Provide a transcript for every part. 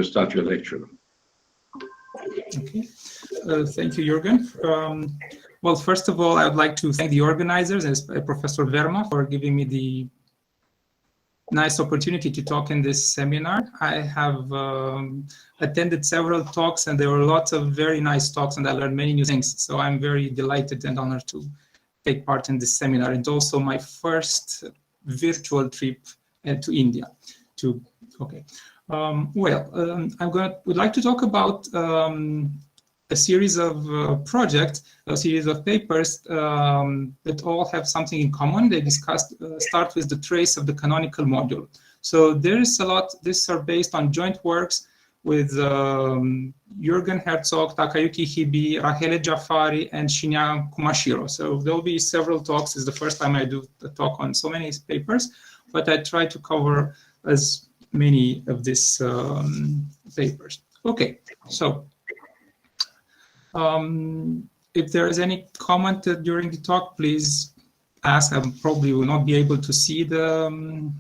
start your lecture. Okay. Thank you, Jürgen. Well, first of all, I would like to thank the organizers and Professor Verma for giving me the nice opportunity to talk in this seminar. I have attended several talks, and there were lots of very nice talks, and I learned many new things. So I'm very delighted and honored to take part in this seminar. It's also my first virtual trip to India. Would like to talk about a series of projects, a series of papers that all have something in common. They start with the trace of the canonical module. So there is a lot. These are based on joint works with Jürgen Herzog, Takayuki Hibi, Rahele Jafari, and Shinya Kumashiro. So there will be several talks. It's the first time I do a talk on so many papers, but I try to cover as many of these papers. Okay, so if there is any comment during the talk, please ask. I probably will not be able to see the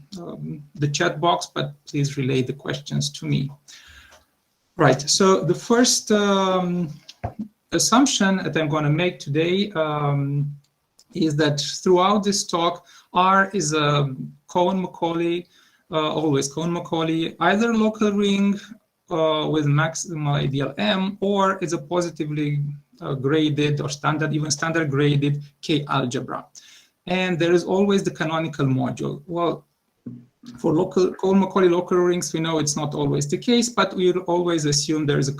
chat box, but please relay the questions to me. Right, so the first assumption that I'm going to make today is that throughout this talk, R is a Cohen-Macaulay, always Cohen-Macaulay, either local ring with maximal ideal M, or it's a positively graded or even standard graded K algebra. And there is always the canonical module. Well, for Cohen-Macaulay local rings, we know it's not always the case, but we will always assume there is a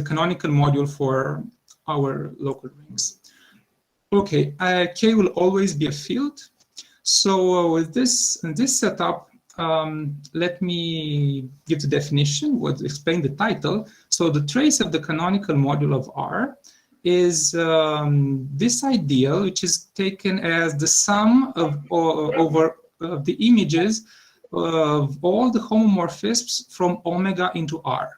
canonical module for our local rings. Okay, K will always be a field. So with this setup, let me give the definition, explain the title. So the trace of the canonical module of R is this ideal, which is taken as the sum over the images of all the homomorphisms from omega into R,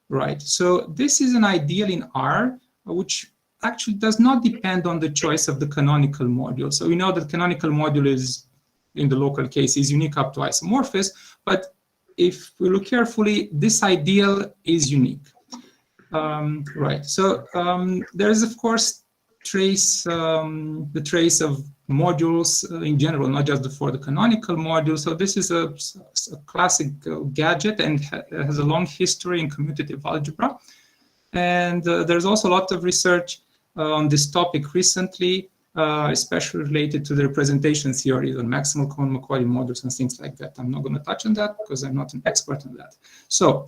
right? So this is an ideal in R, which actually does not depend on the choice of the canonical module. So we know that canonical module is, in the local case, is unique up to isomorphism, but if we look carefully, this ideal is unique. Right, so there is, of course, the trace of modules in general, not just for the canonical module. So this is a classic gadget and has a long history in commutative algebra. And there's also a lot of research on this topic recently, especially related to the representation theories on maximal Cohen-Macaulay modules and things like that. I'm not going to touch on that because I'm not an expert on that. So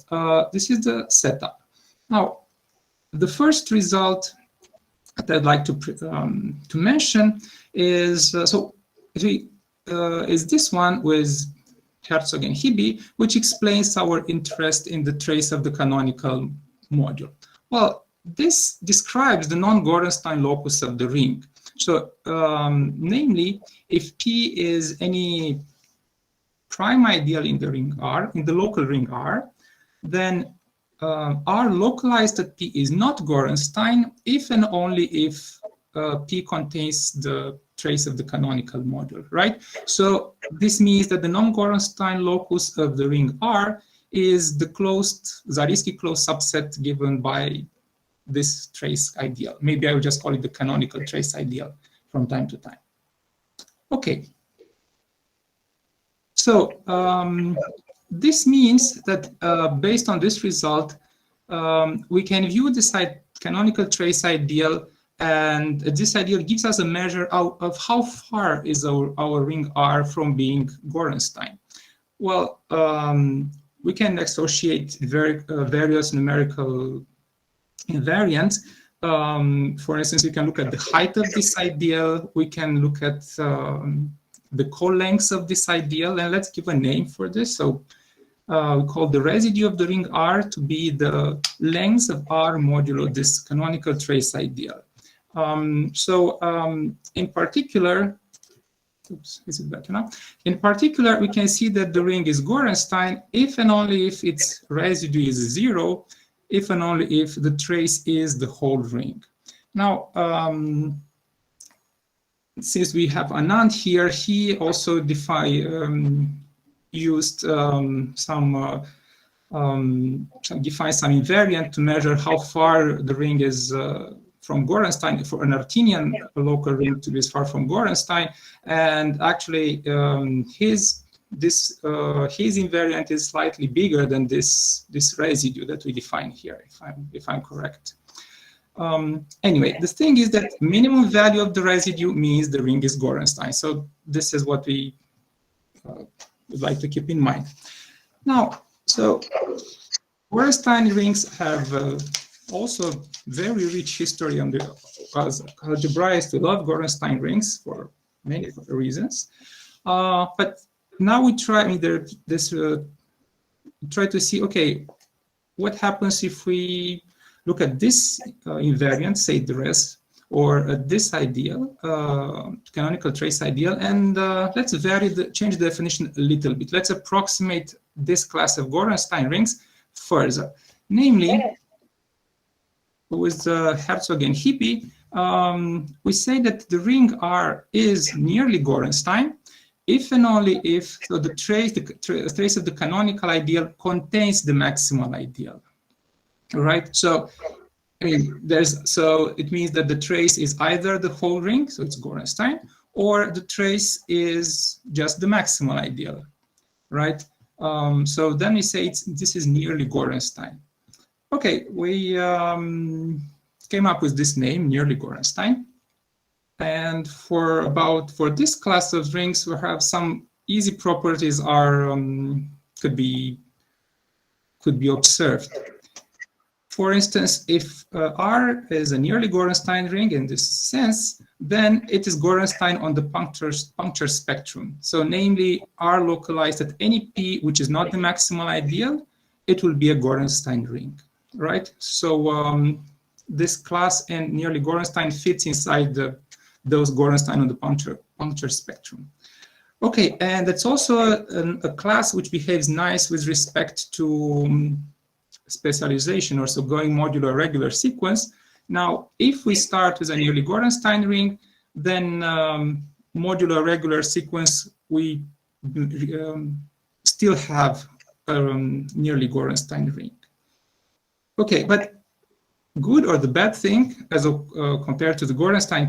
this is the setup. Now, the first result that I'd like to mention is is this one with Herzog and Hibi, which explains our interest in the trace of the canonical module. Well, this describes the non-Gorenstein locus of the ring. So, namely, if P is any prime ideal in the ring R, in the local ring R, then R localized at P is not Gorenstein if and only if P contains the trace of the canonical module, right? So this means that the non-Gorenstein locus of the ring R is the Zariski closed subset given by this trace ideal. Maybe I would just call it the canonical trace ideal from time to time. Okay. So this means that based on this result, we can view this canonical trace ideal, and this ideal gives us a measure of how far is our ring R from being Gorenstein. Well, we can associate various numerical invariants. For instance, we can look at the height of this ideal. We can look at the co-lengths of this ideal, and let's give a name for this. So we call the residue of the ring R to be the length of R modulo this canonical trace ideal. In particular, oops, is it better now? In particular, we can see that the ring is Gorenstein if and only if its residue is 0, if and only if the trace is the whole ring. Now, since we have Anand here, he also used some define some invariant to measure how far the ring is from Gorenstein, for an Artinian local ring to be as far from Gorenstein, and actually his invariant is slightly bigger than this residue that we define here, if I'm correct. Anyway, the thing is that minimum value of the residue means the ring is Gorenstein. So this is what we would like to keep in mind. Now, so Gorenstein rings have also very rich history on the, as algebraists we love Gorenstein rings for many reasons. But now we try, try to see, okay, what happens if we look at this invariant, say the res, or this ideal, canonical trace ideal, and let's change the definition a little bit. Let's approximate this class of Gorenstein rings further. Namely, with Herzog and Hippie, we say that the ring R is nearly Gorenstein if and only if the trace of the canonical ideal contains the maximal ideal. Right? So, it means that the trace is either the whole ring, so it's Gorenstein, or the trace is just the maximal ideal, right? So then we say this is nearly Gorenstein. Okay, we came up with this name, nearly Gorenstein, and for this class of rings, we have some easy properties could be observed. For instance, if R is a nearly Gorenstein ring in this sense, then it is Gorenstein on the puncture spectrum. So namely, R localized at any P which is not the maximal ideal, it will be a Gorenstein ring, right? So this class and nearly Gorenstein fits inside those Gorenstein on the puncture spectrum. Okay, and it's also a class which behaves nice with respect to specialization, or so going modular regular sequence. Now, if we start with a nearly Gorenstein ring, then modular regular sequence, we still have a nearly Gorenstein ring. Okay, but good or the bad thing, as compared to the Gorenstein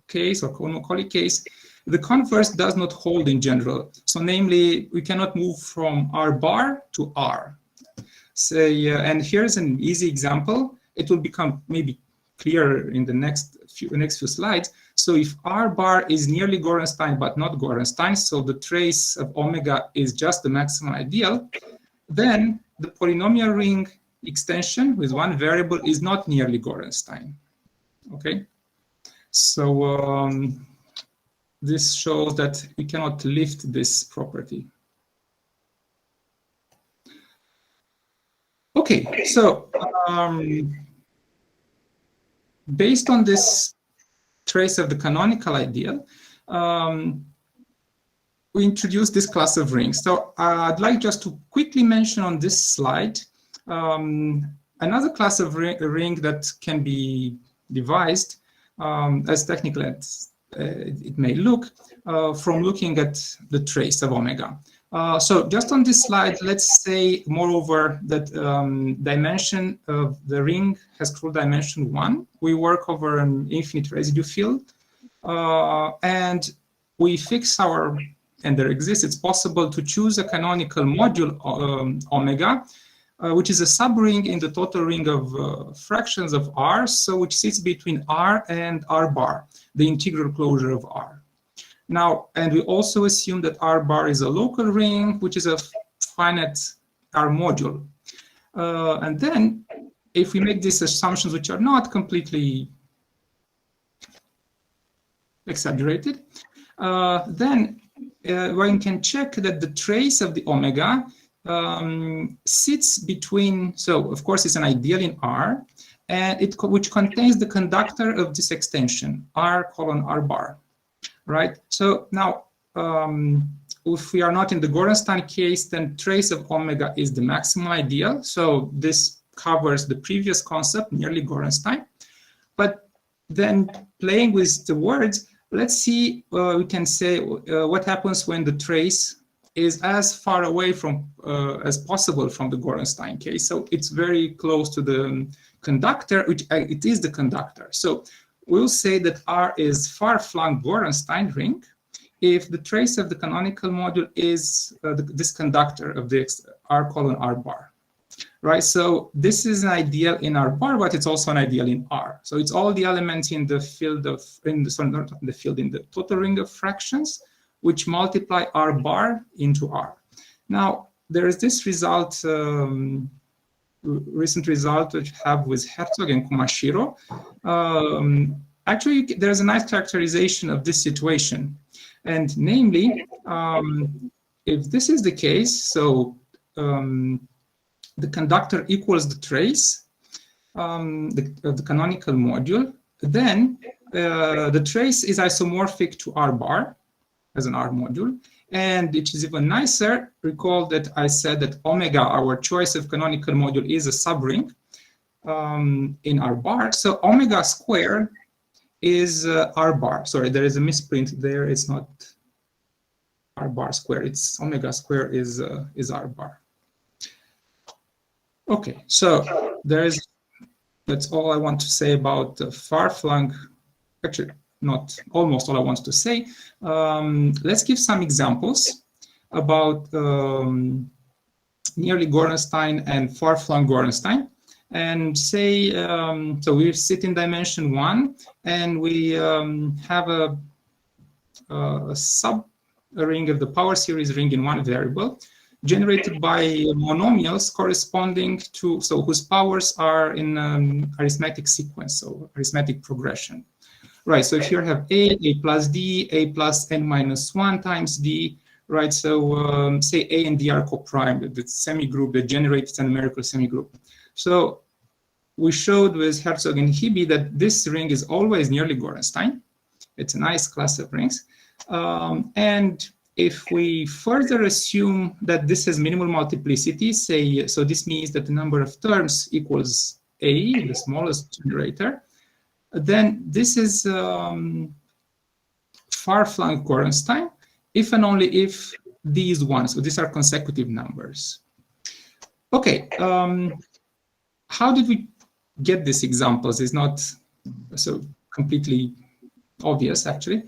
case or Cohen-Macaulay case, the converse does not hold in general. So namely, we cannot move from R bar to R. Say, and here's an easy example. It will become maybe clearer in the next few slides. So if R bar is nearly Gorenstein but not Gorenstein, so the trace of omega is just the maximal ideal, then the polynomial ring extension with one variable is not nearly Gorenstein. Okay, so this shows that we cannot lift this property. Okay, so based on this trace of the canonical ideal, we introduced this class of rings. So I'd like just to quickly mention on this slide another class of ring that can be devised as technical as it may look from looking at the trace of omega. So just on this slide, let's say, moreover, that dimension of the ring has crude dimension 1. We work over an infinite residue field, and we fix and there exists, it's possible to choose a canonical module omega, which is a subring in the total ring of fractions of R, so which sits between R and R bar, the integral closure of R. Now, and we also assume that R bar is a local ring, which is a finite R module. And then, if we make these assumptions, which are not completely exaggerated, then one can check that the trace of the omega sits between, so of course it's an ideal in R, and which contains the conductor of this extension, R colon R bar. Right. So now, if we are not in the Gorenstein case, then trace of omega is the maximal ideal. So this covers the previous concept, nearly Gorenstein. But then, playing with the words, let's see. We can say what happens when the trace is as far away from as possible from the Gorenstein case. So it's very close to the conductor, which it is the conductor. So we'll say that R is far-flung Gorenstein ring if the trace of the canonical module is this conductor of the R colon R bar. Right, so this is an ideal in R bar, but it's also an ideal in R. So it's all the elements in the field of, in the total ring of fractions, which multiply R bar into R. Now, there is this result, recent result which I have with Herzog and Kumashiro. Actually, there's a nice characterization of this situation. And namely, if this is the case, so the conductor equals the trace the canonical module, then the trace is isomorphic to R bar as an R module. And it is even nicer, recall that I said that omega, our choice of canonical module, is a subring in R bar. So omega squared is R bar. Sorry, there is a misprint there. It's not R bar square. It's omega square is R bar. Okay, so that's all I want to say about the far-flung. Actually, not almost all I want to say. Let's give some examples about nearly Gorenstein and far-flung Gorenstein. And say, so we sit in dimension 1, and we have a sub-ring of the power series ring in one variable, generated by monomials corresponding to, so whose powers are in arithmetic sequence, so arithmetic progression. Right, so if you have A plus D, A plus n minus 1 times D, right, so say A and D are co-primed, the semigroup that generates a numerical semigroup. So we showed with Herzog and Hibby that this ring is always nearly Gorenstein. It's a nice class of rings. And if we further assume that this has minimal multiplicity, say, so this means that the number of terms equals A, the smallest generator, then this is far-flung Gorenstein, if and only if these ones, so these are consecutive numbers. Okay, how did we get these examples? It's not so completely obvious, actually.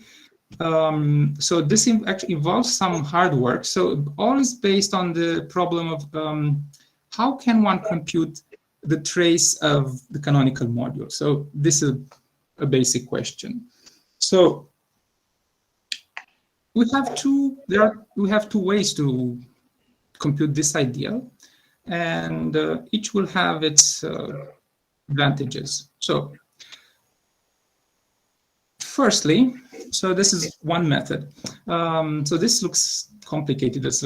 So this actually involves some hard work. So all is based on the problem of how can one compute the trace of the canonical module? So this is a basic question. So we have two ways to compute this ideal, and each will have its advantages. So firstly, so this is one method. So this looks complicated. It's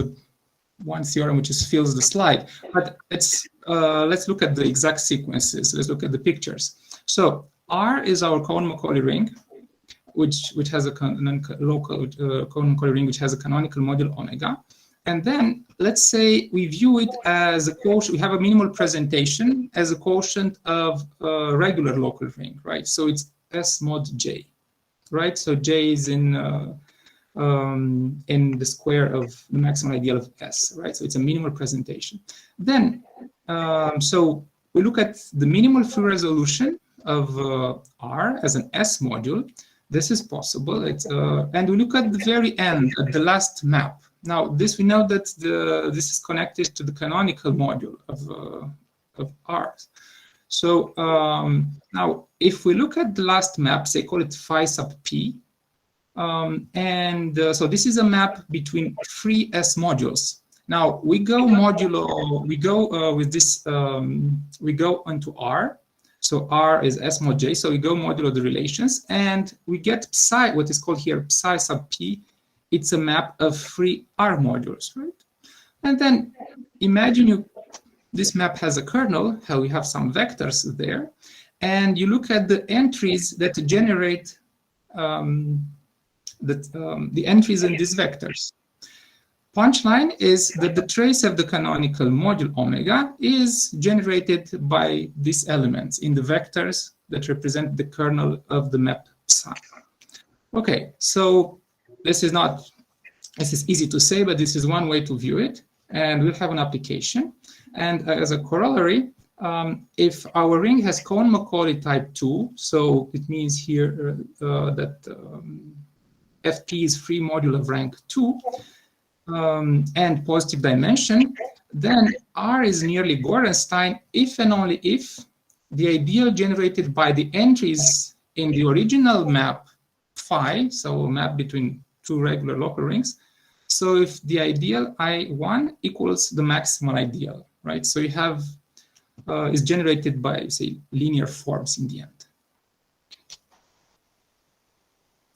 one theorem which just fills the slide, but it's let's look at the exact sequences. Let's look at the pictures. So R is our Cohen-Macaulay ring, which has a local Cohen-Macaulay ring which has a canonical module omega. And then let's say we view it as a quotient. We have a minimal presentation as a quotient of a regular local ring, right? So it's S mod J, right? So J is in the square of the maximum ideal of S, right? So it's a minimal presentation. Then, so we look at the minimal free resolution of R as an S module. This is possible. And we look at the very end, at the last map. Now, this we know that this is connected to the canonical module of R. So now, if we look at the last map, say call it phi sub p, so this is a map between three S modules. Now we go modulo, we go with this, we go onto R. So R is S mod J. So we go modulo the relations, and we get psi, what is called here psi sub p. It's a map of three R modules, right? And then imagine this map has a kernel, how we have some vectors there, and you look at the entries that generate the entries in these vectors. Punchline is that the trace of the canonical module omega is generated by these elements in the vectors that represent the kernel of the map psi. Okay, so this is not This is easy to say, but this is one way to view it. And we'll have an application. And as a corollary, if our ring has Cohen-Macaulay type 2, so it means here that FT is free module of rank 2 and positive dimension, then R is nearly Gorenstein if and only if the ideal generated by the entries in the original map phi, so a map between two regular local rings, so if the ideal I1 equals the maximal ideal, right? So you have is generated by, say, linear forms in the end.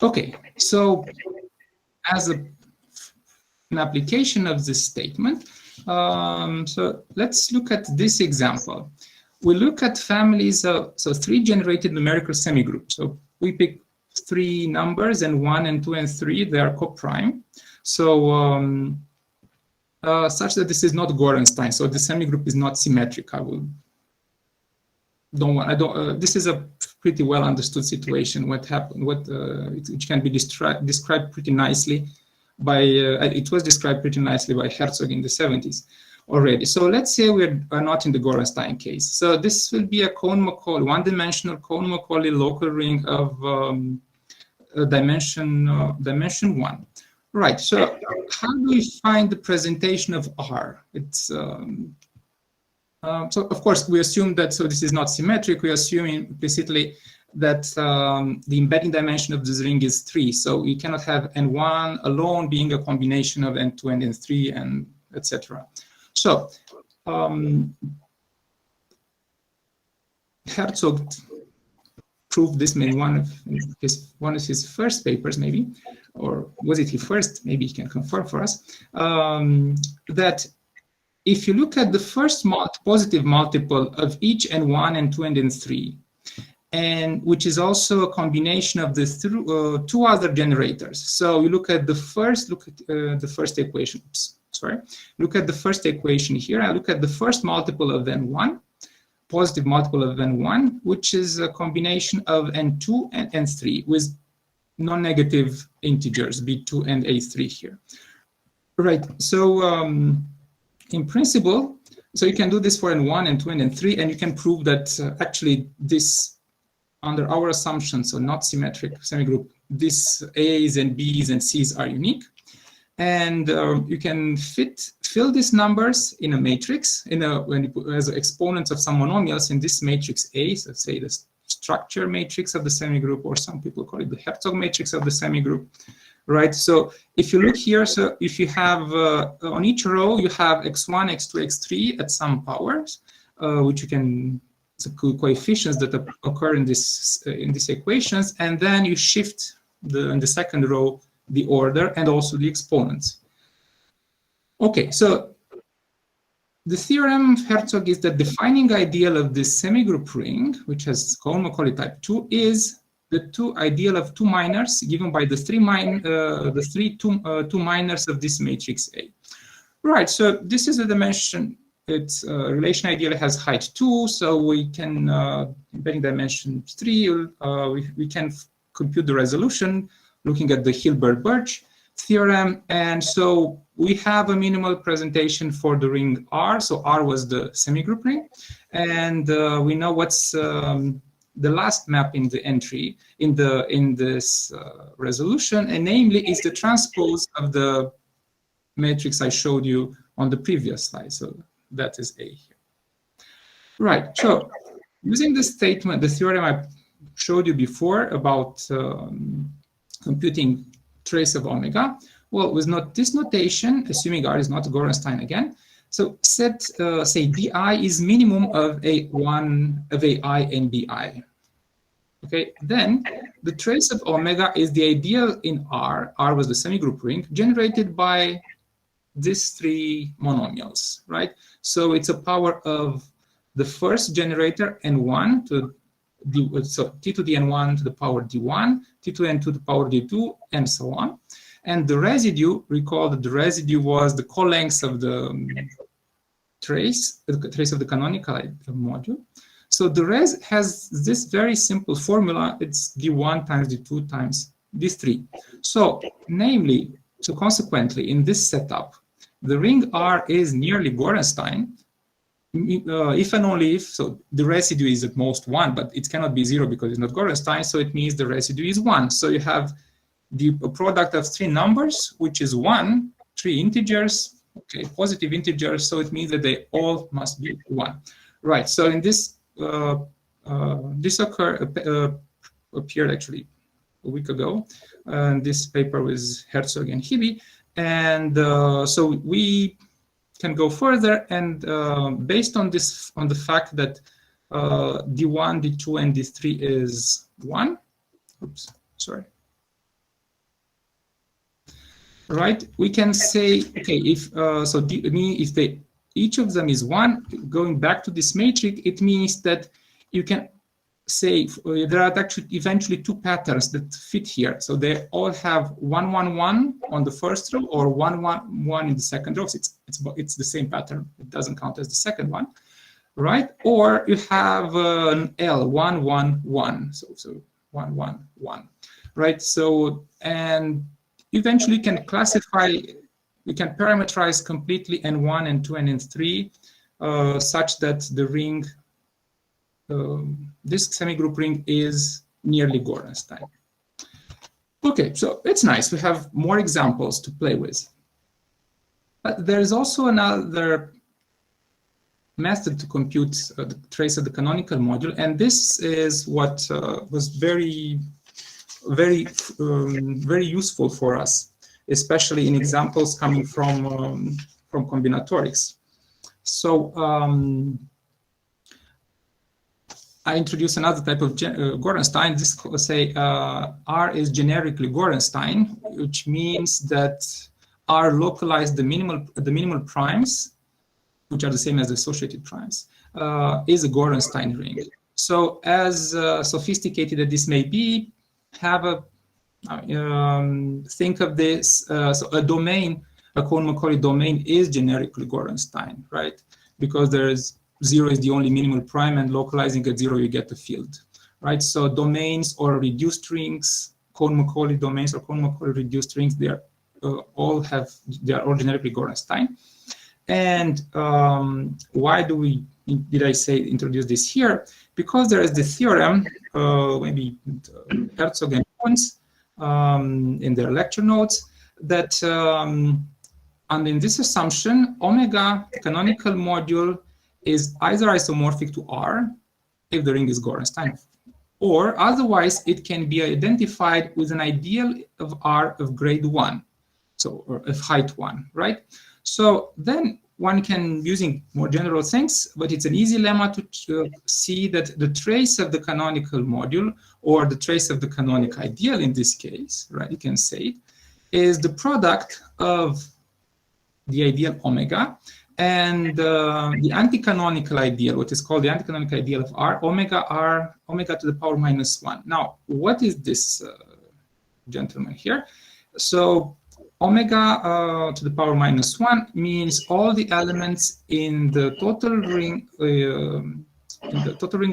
Okay, so as an application of this statement, so let's look at this example. We look at families of, so 3 generated numerical semigroups. So we pick 3 numbers, and 1 and 2 and 3, they are co-prime. So such that this is not Gorenstein, so the semigroup is not symmetric. This is a pretty well understood situation. What happened? It can be described pretty nicely by. It was described pretty nicely by Herzog in the 70s already. So let's say we are not in the Gorenstein case. So this will be a Cohen-Macaulay, one-dimensional Cohen-Macaulay local ring of dimension 1. Right. So how do we find the presentation of R? It's so of course we assume that, so this is not symmetric. We assume implicitly that the embedding dimension of this ring is 3. So we cannot have N1 alone being a combination of N2 and N3 and etc. So Herzog proved this in one of his first papers, maybe, or was it his first? Maybe he can confirm for us that if you look at the first positive multiple of each N1, N2, and N3, and which is also a combination of the 2 other generators. So you look at the first, the first equation. Oops, sorry. Look at the first equation here. I look at the first multiple of N1, positive multiple of N1, which is a combination of N2 and N3 with non-negative integers, B2 and A3 here. Right, so in principle, so you can do this for N1, N2, and N3, and you can prove that actually this, under our assumption, so not symmetric semigroup, these A's and B's and C's are unique. And you can fill these numbers in a matrix, when you put as exponents of some monomials in this matrix A, so say the structure matrix of the semigroup, or some people call it the Herzog matrix of the semigroup, right? So if you look here, so if you have on each row you have x1, x2, x3 at some powers, which you can, the coefficients that occur in these equations, and then you shift in the second row the order and also the exponents. Okay, so the theorem of Herzog is that defining ideal of this semigroup ring, which has Cohen-Macaulay type 2, is the ideal of 2 minors given by the 2 minors of this matrix A. Right, so this is a dimension. Its relation ideal has height 2, so we can, embedding dimension 3, we can compute the resolution looking at the Hilbert-Birch theorem. And so we have a minimal presentation for the ring R. So R was the semigroup ring. And we know what's the last map in the entry in this resolution, and namely is the transpose of the matrix I showed you on the previous slide. So that is A here. Right, so using the statement, the theorem I showed you before about computing trace of omega, well, with this notation, assuming R is not Gorenstein again, so set, say Di is minimum of Ai and Bi. Okay, then the trace of omega is the ideal in R. R was the semigroup ring generated by these 3 monomials, right? So it's a power of the first generator N1 to so T to the N1 to the power D1, T to N2 to the power D2, and so on. And the residue, recall that the residue was the co-length of the trace of the canonical module. So the res has this very simple formula. It's D1 times D2 times D3. So namely, so consequently, in this setup, the ring R is nearly Gorenstein, if and only if, so the residue is at most 1, but it cannot be 0 because it's not Gorenstein, so it means the residue is 1. So you have the product of 3 numbers, which is 1, 3 integers, okay, positive integers, so it means that they all must be 1. Right, so in this, this appeared actually a week ago, and this paper with Herzog and Hibi, and so we can go further, and based on this, on the fact that D1, D2, and D3 is 1, oops, sorry. Right, we can say, okay, if so if they each of them is 1, going back to this matrix, it means that you can say there are actually eventually 2 patterns that fit here. So they all have 1, 1, 1 on the first row, or 1, 1, 1 in the second row. So it's the same pattern. It doesn't count as the second one, right? Or you have an L, 1, 1, 1. So 1, 1, 1, right? So, and eventually can classify, we can parameterize completely N1, N2, and N3 such that the ring, this semigroup ring is nearly Gorenstein. Okay, so it's nice. We have more examples to play with. But there is also another method to compute the trace of the canonical module, and this is what was very useful for us, especially in examples coming from combinatorics. So I introduce another type of Gorenstein. This say R is generically Gorenstein, which means that R localized the minimal primes, which are the same as the associated primes, is a Gorenstein ring. So as sophisticated as this may be, have a think of this, so a domain, a Cohen-Macaulay domain is generically Gorenstein, right? Because there is 0 is the only minimal prime, and localizing at 0 you get a field, right? So domains or reduced rings, Cohen-Macaulay domains or Cohen-Macaulay reduced rings, they are all generically Gorenstein. And why did I say introduce this here? Because there is the theorem, maybe Herzog and Kunz in their lecture notes, that and in this assumption, omega, the canonical module, is either isomorphic to R, if the ring is Gorenstein, or otherwise it can be identified with an ideal of R of grade 1, so or of height 1, right? So then one can, using more general things, but it's an easy lemma to see that the trace of the canonical module, or the trace of the canonical ideal in this case, right, you can say, is the product of the ideal omega and the anti-canonical ideal, what is called the anti-canonical ideal of R, omega to the power minus 1. Now, what is this gentleman here? So omega to the power minus 1 means all the elements in the total ring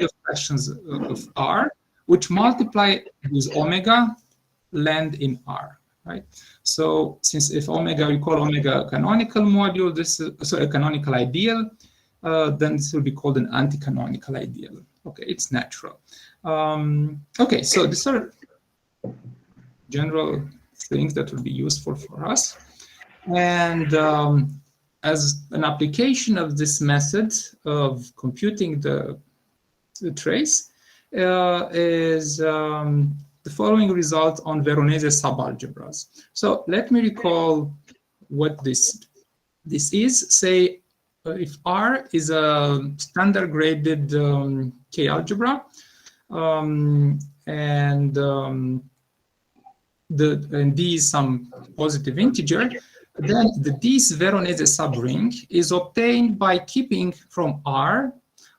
of fractions of R, which multiply with omega, land in R, right? So since if omega, we call omega a canonical module, this is so a canonical ideal, then this will be called an anti-canonical ideal. Okay, it's natural. Okay, so these are general things that will be useful for us. And as an application of this method of computing the trace is the following result on Veronese subalgebras. So let me recall what this is. Say if R is a standard graded K algebra, and D is some positive integer, then the D's Veronese subring is obtained by keeping from R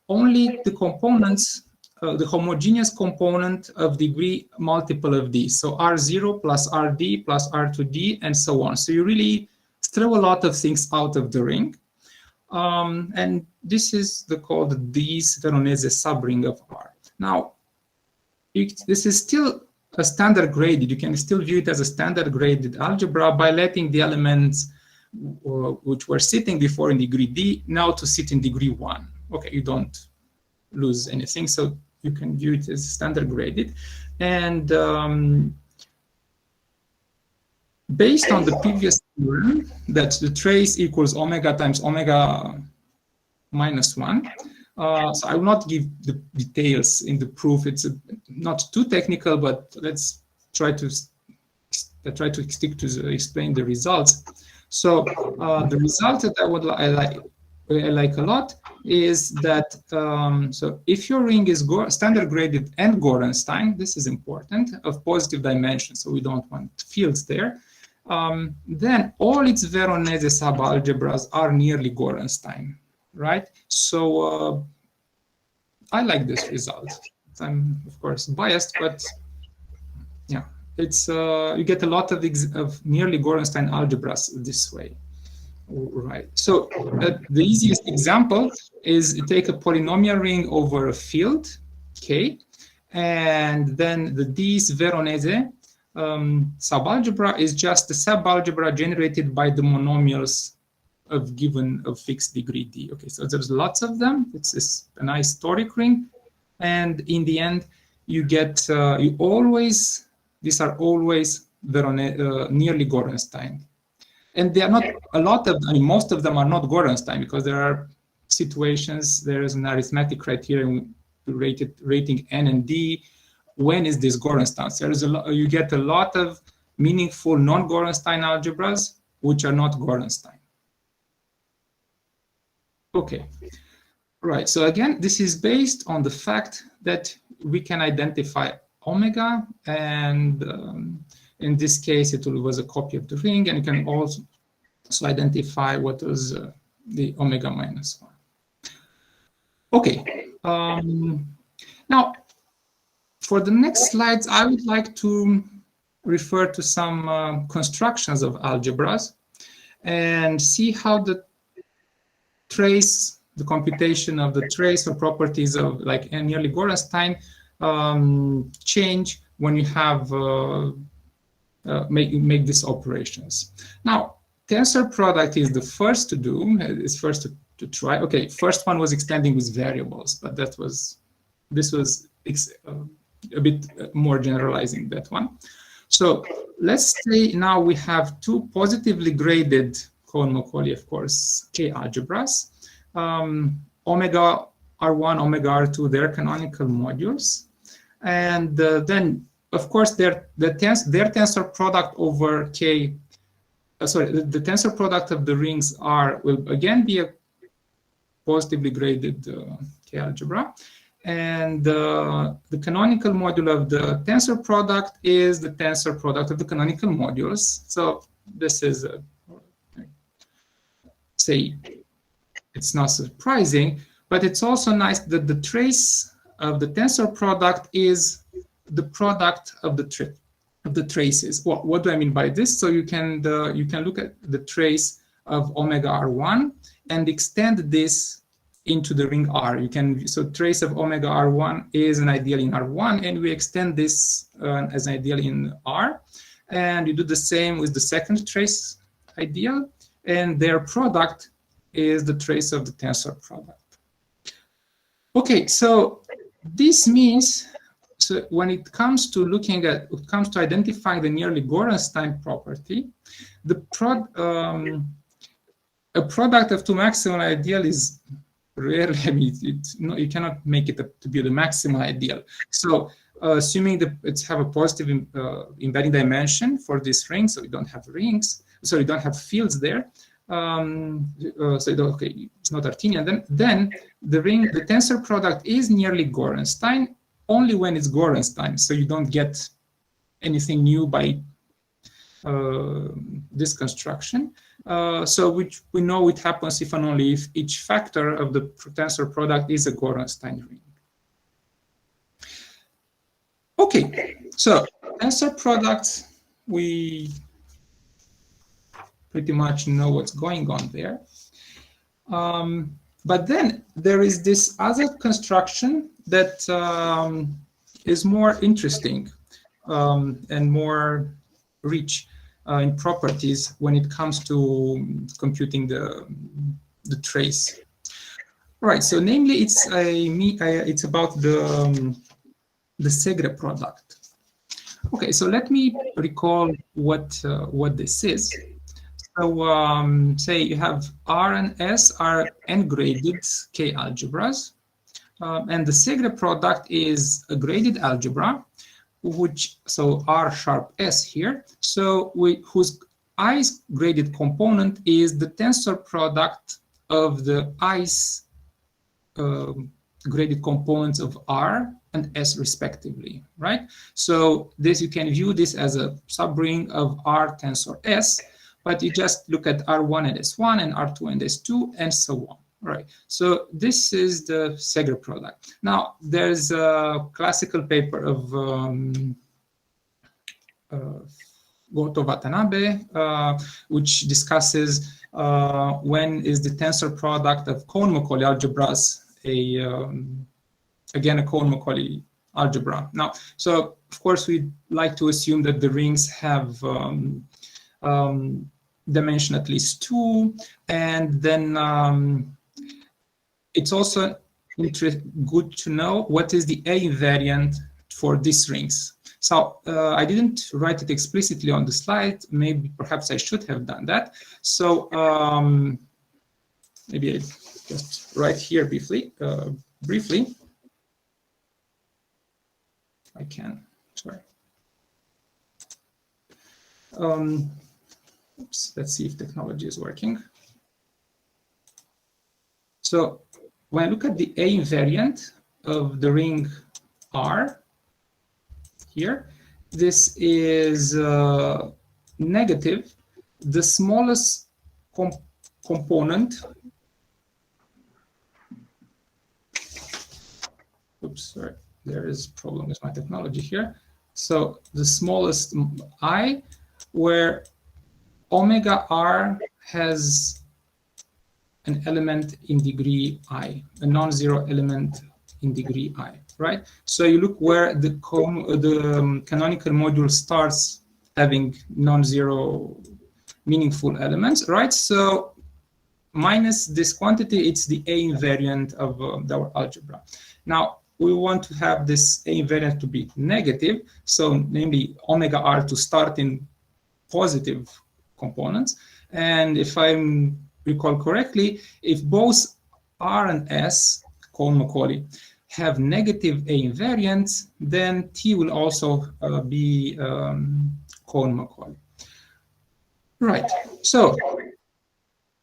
only the components, the homogeneous component of degree multiple of D. So R0 plus RD plus R2D and so on. So you really throw a lot of things out of the ring. And this is called D's Veronese subring of R. Now, this is still a standard graded. You can still view it as a standard graded algebra by letting the elements which were sitting before in degree D now to sit in degree 1. Okay, you don't lose anything, so you can view it as standard graded. And based on the previous theorem that the trace equals omega times omega minus 1, so I will not give the details in the proof. It's not too technical, but let's try to stick to explain the results. So the result that I like a lot is that so if your ring is standard graded and Gorenstein, this is important, of positive dimension, so we don't want fields there, then all its Veronese subalgebras are nearly Gorenstein, right? So I like this result. I'm of course biased, but yeah, it's you get a lot of nearly Gorenstein algebras this way. Right. So the easiest example is you take a polynomial ring over a field K, and then the D's Veronese subalgebra is just the subalgebra generated by the monomials of fixed degree D. Okay, so there's lots of them. It's a nice toric ring, and in the end, you get these are always nearly Gorenstein. And they are not a lot of, I mean, most of them are not Gorenstein because there are situations, there is an arithmetic criterion rating N and D. When is this Gorenstein? So you get a lot of meaningful non-Gorenstein algebras which are not Gorenstein. Okay, right. So again, this is based on the fact that we can identify omega, and in this case, it was a copy of the ring, and you can also identify what was the omega minus 1. Okay. Now, for the next slides, I would like to refer to some constructions of algebras and see how the computation of the trace or properties of like nearly Gorenstein change when you have make these operations. Now, tensor product is the first to do, is first to try. Okay, first one was extending with variables, but this was a bit more generalizing that one. So let's say now we have two positively graded Cohen-Macaulay, of course, K algebras, omega R1, omega R2, they're canonical modules, and then of course their tensor product over K, the tensor product of the rings R will again be a positively graded K algebra, and the canonical module of the tensor product is the tensor product of the canonical modules. So this is say it's not surprising, but it's also nice that the trace of the tensor product is the product of the traces. Well, what do I mean by this? So you can look at the trace of omega R1 and extend this into the ring R. So trace of omega R1 is an ideal in R1, and we extend this as an ideal in R. And you do the same with the second trace ideal, and their product is the trace of the tensor product. Okay, so this means, so when it comes to identifying the nearly Gorenstein property, a product of two maximal ideal is rarely, I mean, you cannot make it to be the maximal ideal. So assuming that it's have a positive embedding dimension for this ring, so you don't have rings, so you don't have fields there. Okay, it's not Artinian. Then the tensor product is nearly Gorenstein only when it's Gorenstein. So you don't get anything new by this construction. So which we know it happens if and only if each factor of the tensor product is a Gorenstein ring. Okay, so tensor products, we pretty much know what's going on there. But then there is this other construction that is more interesting. and more rich in properties when it comes to computing the trace. Right. So, namely, it's about the Segre product. Okay. So let me recall what this is. So, say you have R and S are n-graded K algebras, and the Segre product is a graded algebra, so R sharp S here, so whose i's graded component is the tensor product of the i's graded components of R and S respectively, right? So this, you can view this as a subring of R tensor S, but you just look at R1 and S1 and R2 and S2 and so on. Right, so this is the Segre product. Now, there's a classical paper of Goto Watanabe, which discusses when is the tensor product of Cohen-Macaulay algebras again a Cohen-Macaulay algebra. Now, so of course we like to assume that the rings have dimension at least 2, and then it's also good to know what is the A invariant for these rings. So I didn't write it explicitly on the slide. Maybe perhaps I should have done that. So maybe I just write here briefly. I can. Sorry. Oops. Let's see if technology is working. So when I look at the A invariant of the ring R here, this is negative. The smallest component, oops, sorry, there is a problem with my technology here. So the smallest I, where omega R has an element in degree I, a non-zero element in degree I, right? So you look where the canonical module starts having non-zero meaningful elements, right? So minus this quantity, it's the A invariant of our algebra. Now, we want to have this A invariant to be negative, so namely omega R to start in positive components. And if I recall correctly, if both R and S, Cohen-Macaulay, have negative A invariants, then T will also be Cohen-Macaulay. Right, so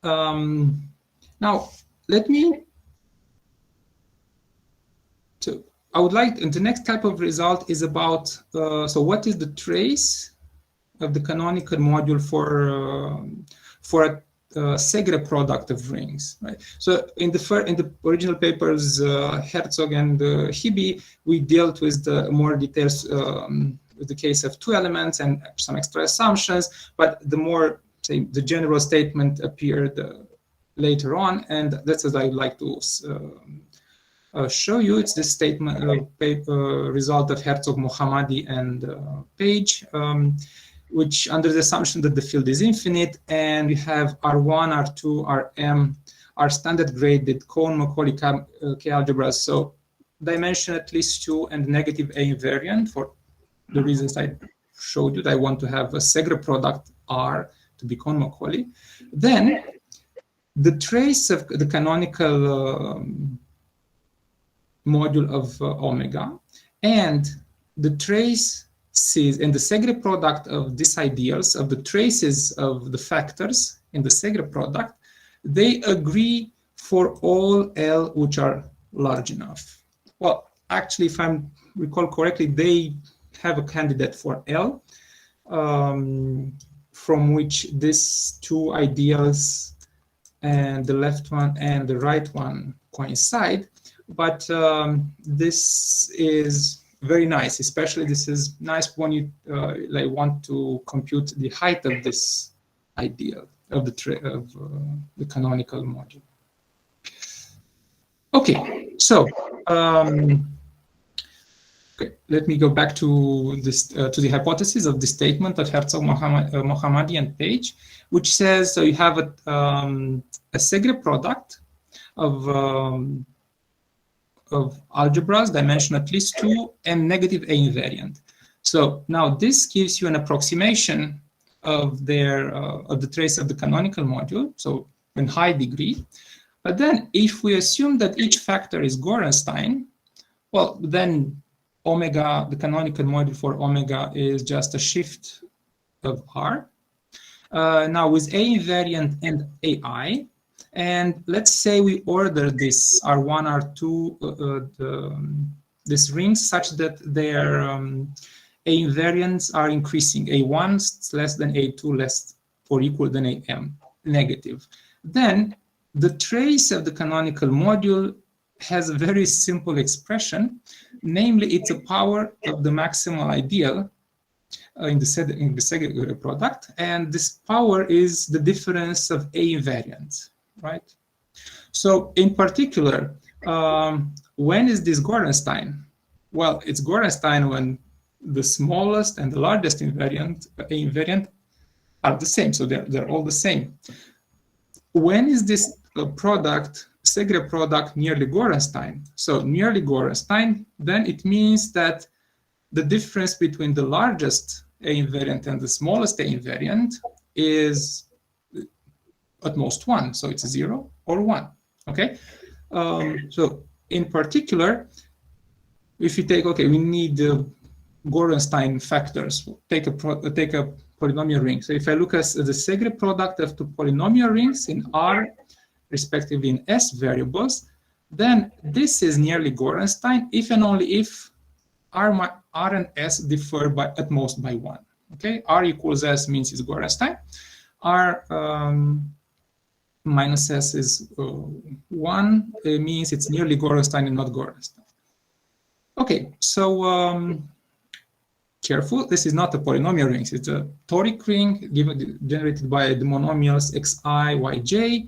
now let me, I would like, and the next type of result is about, so what is the trace of the canonical module for a Segre product of rings, right? So in the original papers, Herzog and Hibi, we dealt with the more details with the case of 2 elements and some extra assumptions, but the more, say, the general statement appeared later on, and that's what I'd like to show you. It's this statement result of Herzog, Mohammadi, and Page, which under the assumption that the field is infinite, and we have R1, R2, Rm are standard graded Cohen-Macaulay K algebras, so dimension at least 2 and negative A invariant for the reasons I showed you. I want to have a Segre product R to be Cohen-Macaulay. Then the trace of the canonical module of omega and the trace and the Segre product of these ideals, of the traces of the factors in the Segre product, they agree for all L which are large enough. Well, actually, if I recall correctly, they have a candidate for L, from which these 2 ideals and the left one and the right one coincide. But this is very nice, especially this is nice when you like want to compute the height of this ideal of the canonical module. Okay, so Okay, let me go back to this to the hypothesis of the statement of Herzog, Mohammadi, and Page, which says so you have a Segre product of algebras, dimension at least 2, and negative A invariant. So now this gives you an approximation of their of the trace of the canonical module, so in high degree. But then if we assume that each factor is Gorenstein, well, then omega, the canonical module for omega is just a shift of R. Now with A invariant and AI, and let's say we order this R1, R2, this rings such that their A invariants are increasing. A1 is less than A2, less or equal than AM, negative. Then the trace of the canonical module has a very simple expression, namely it's a power of the maximal ideal in the Segre product, and this power is the difference of A invariants, right? So in particular, when is this Gorenstein? Well, it's Gorenstein when the smallest and the largest invariant, A invariant, are the same, so they're all the same. When is this product, Segre product, nearly Gorenstein? So nearly Gorenstein, then it means that the difference between the largest A invariant and the smallest A invariant is at most 1. So it's 0 or 1, okay? So in particular, if you take, okay, we need Gorenstein factors, take a polynomial ring. So if I look at the Segre product of two polynomial rings in R, respectively in S variables, then this is nearly Gorenstein if and only if R and S differ by at most by 1. Okay, R equals S means it's Gorenstein. R minus S is 1, it means it's nearly Gorenstein and not Gorenstein. Okay, so careful, this is not a polynomial ring, it's a toric ring generated by the monomials xi, yj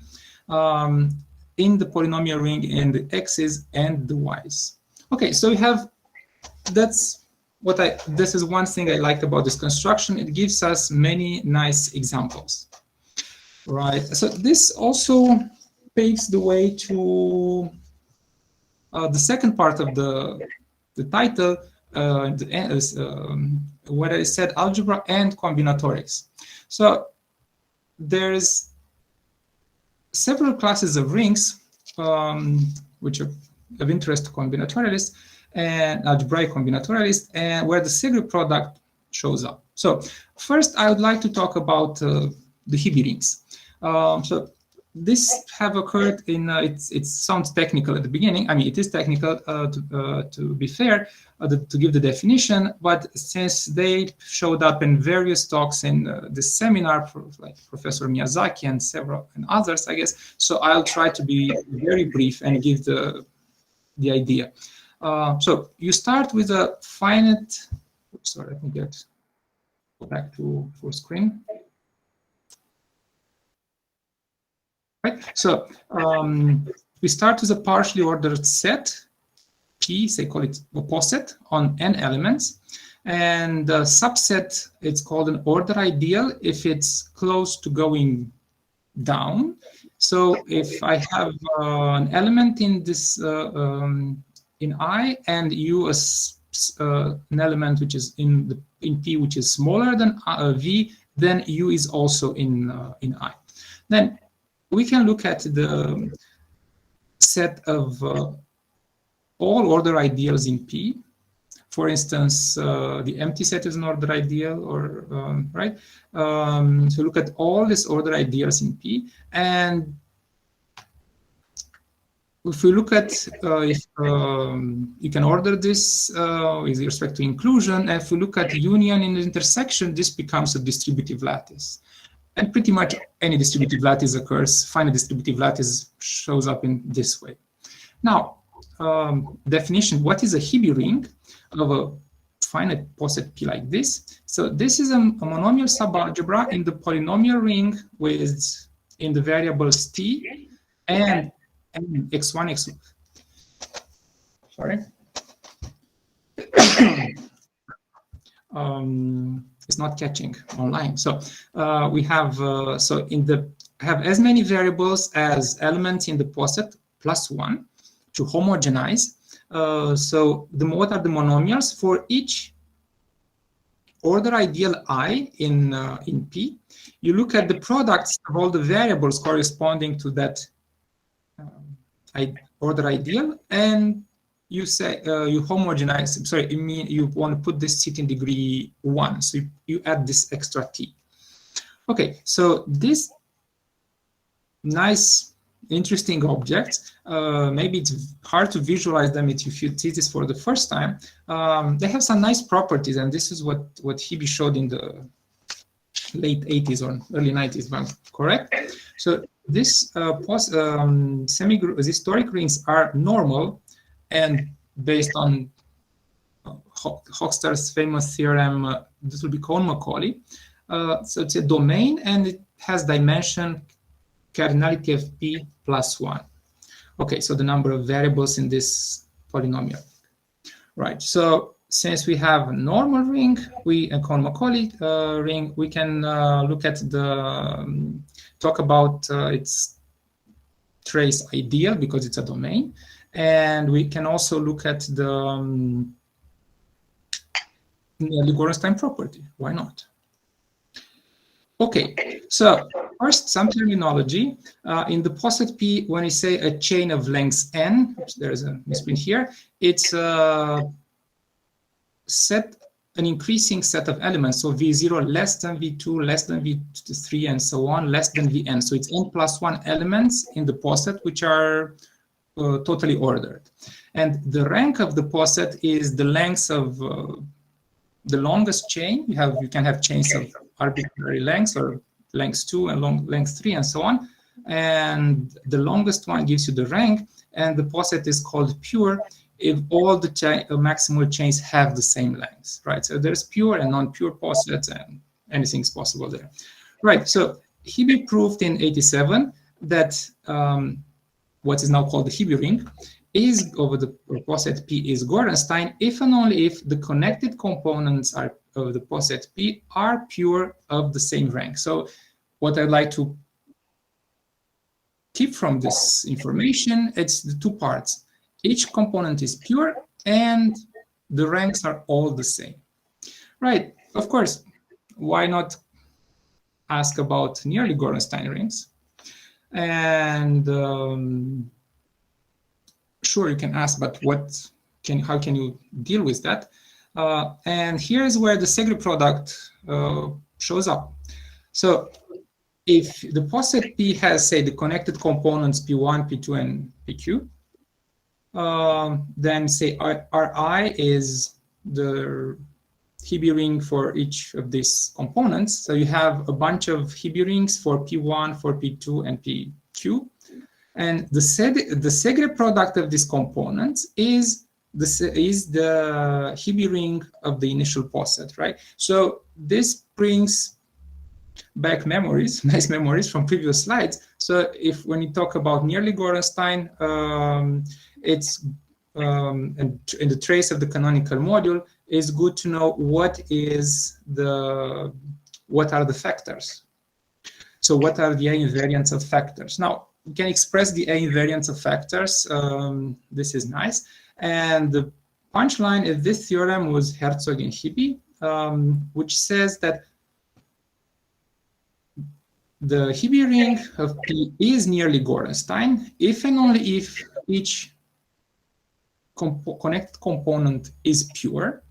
in the polynomial ring in the x's and the y's. Okay, so we have, that's what this is one thing I liked about this construction. It gives us many nice examples, right? So this also paves the way to the second part of the title, what I said, algebra and combinatorics. So there's several classes of rings which are of interest to combinatorialists and algebraic combinatorialists, and where the Segre product shows up. So first, I would like to talk about the Hibby rings. So this have occurred in, it sounds technical at the beginning. I mean, it is technical to be fair, to give the definition, but since they showed up in various talks in this seminar, like Professor Miyazaki and several and others, I guess, so I'll try to be very brief and give the idea. So you start with a finite, sorry, let me go back to full screen. Right, so we start with a partially ordered set, P, say call it a poset, on n elements, and the subset, it's called an order ideal if it's close to going down. So if I have an element in this in I, and U an element which is in P which is smaller than V, then U is also in I. Then we can look at the set of all order ideals in P. For instance, the empty set is an order ideal, or right? So look at all these order ideals in P, and if we look at if you can order this with respect to inclusion, and if we look at union in the intersection, this becomes a distributive lattice. And pretty much any distributive lattice occurs, finite distributive lattice shows up in this way. Now, definition, what is a Hibby ring of a finite poset P like this? So this is a monomial subalgebra in the polynomial ring with, in the variables T and x1, x2. Sorry. It's not catching online. So we have so in the have as many variables as elements in the poset plus one to homogenize. So what are the monomials for each order ideal I in P? You look at the products of all the variables corresponding to that order ideal, and you say you homogenize. Sorry, you mean you want to put this seat in degree 1, so you add this extra t. Okay, so this nice, interesting objects. Maybe it's hard to visualize them if you see this for the first time. They have some nice properties, and this is what Hebe showed in the late 80s or early 90s, if I'm correct. So this semi-historic rings are normal, and based on Hochster's famous theorem, this will be Cohen-Macaulay. So it's a domain, and it has dimension cardinality of P plus 1. Okay, so the number of variables in this polynomial. Right, so since we have a normal ring, a Cohen-Macaulay ring, we can look at talk about its trace ideal because it's a domain, and we can also look at the Gorenstein property. Why not? Okay, so first some terminology. In the poset P, when we say a chain of lengths n, there's a misprint here, it's an increasing set of elements, so V0 less than V2, less than V3, and so on, less than Vn. So it's n plus 1 elements in the poset, which are totally ordered. And the rank of the poset is the length of the longest chain. You can have chains of arbitrary lengths, or length 2 and length 3, and so on. And the longest one gives you the rank, and the poset is called pure if all the maximal chains have the same length, right? So there's pure and non-pure posets, and anything is possible there. Right, so Hebe proved in 87 that what is now called the Hebe ring is over the poset P is Gorenstein if and only if the connected components of the poset P are pure of the same rank. So what I'd like to keep from this information, it's the two parts. Each component is pure and the ranks are all the same. Right, of course, why not ask about nearly Gorenstein rings? And sure, you can ask, but how can you deal with that? And here's where the Segre product shows up. So if the poset P has, say, the connected components P1, P2, and PQ, then say Ri is the Hebe ring for each of these components. So you have a bunch of Hebe rings for P1, for P2, and PQ. And the Segre product of these components is the Hebe ring of the initial poset, right? So this brings back memories, nice memories from previous slides. So when you talk about nearly Gorenstein, it's in the trace of the canonical module, it's good to know what are the factors. So what are the A invariants of factors? Now, you can express the A invariants of factors. This is nice. And the punchline of this theorem was Herzog and Hebe, which says that the Hebe ring of P is nearly Gorenstein if and only if each connected component is pure,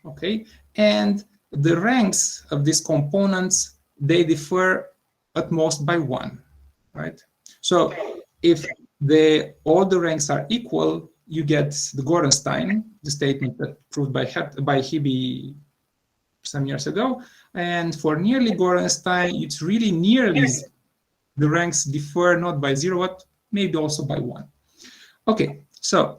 okay? And the ranks of these components, they differ at most by 1, right? So if all the ranks are equal, you get the Gorenstein, the statement that proved by Hebe some years ago. And for nearly Gorenstein, it's really nearly the ranks differ not by 0, but maybe also by 1. Okay, so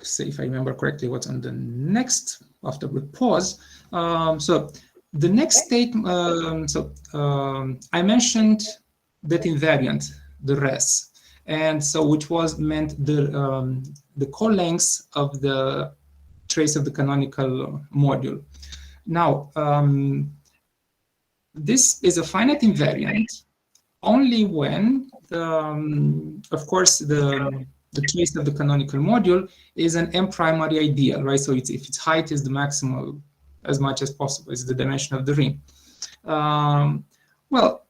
say if I remember correctly what's on the next after we pause. So the next statement, I mentioned that invariant, the res, and so which was meant the co-lengths of the trace of the canonical module. Now, this is a finite invariant only when, of course, the trace of the canonical module is an M-primary ideal, right? So if its height is the maximal as much as possible, is the dimension of the ring. Well,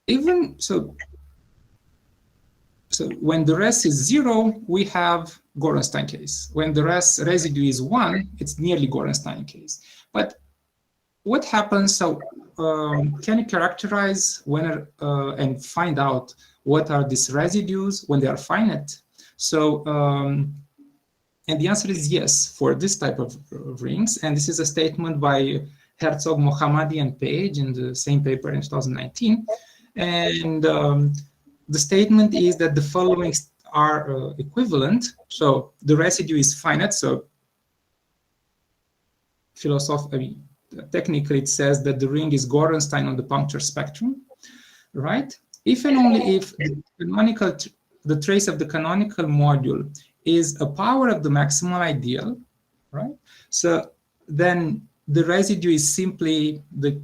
even so when the res is 0, we have Gorenstein case. When the residue is 1, it's nearly Gorenstein case. But what happens? So can you characterize when and find out what are these residues when they are finite? So and the answer is yes for this type of rings. And this is a statement by Herzog, Mohammadi, and Page in the same paper in 2019. And the statement is that the following are equivalent. So the residue is finite. So technically, it says that the ring is Gorenstein on the puncture spectrum, right? If and only if the trace of the canonical module is a power of the maximal ideal, right? So then the residue is simply the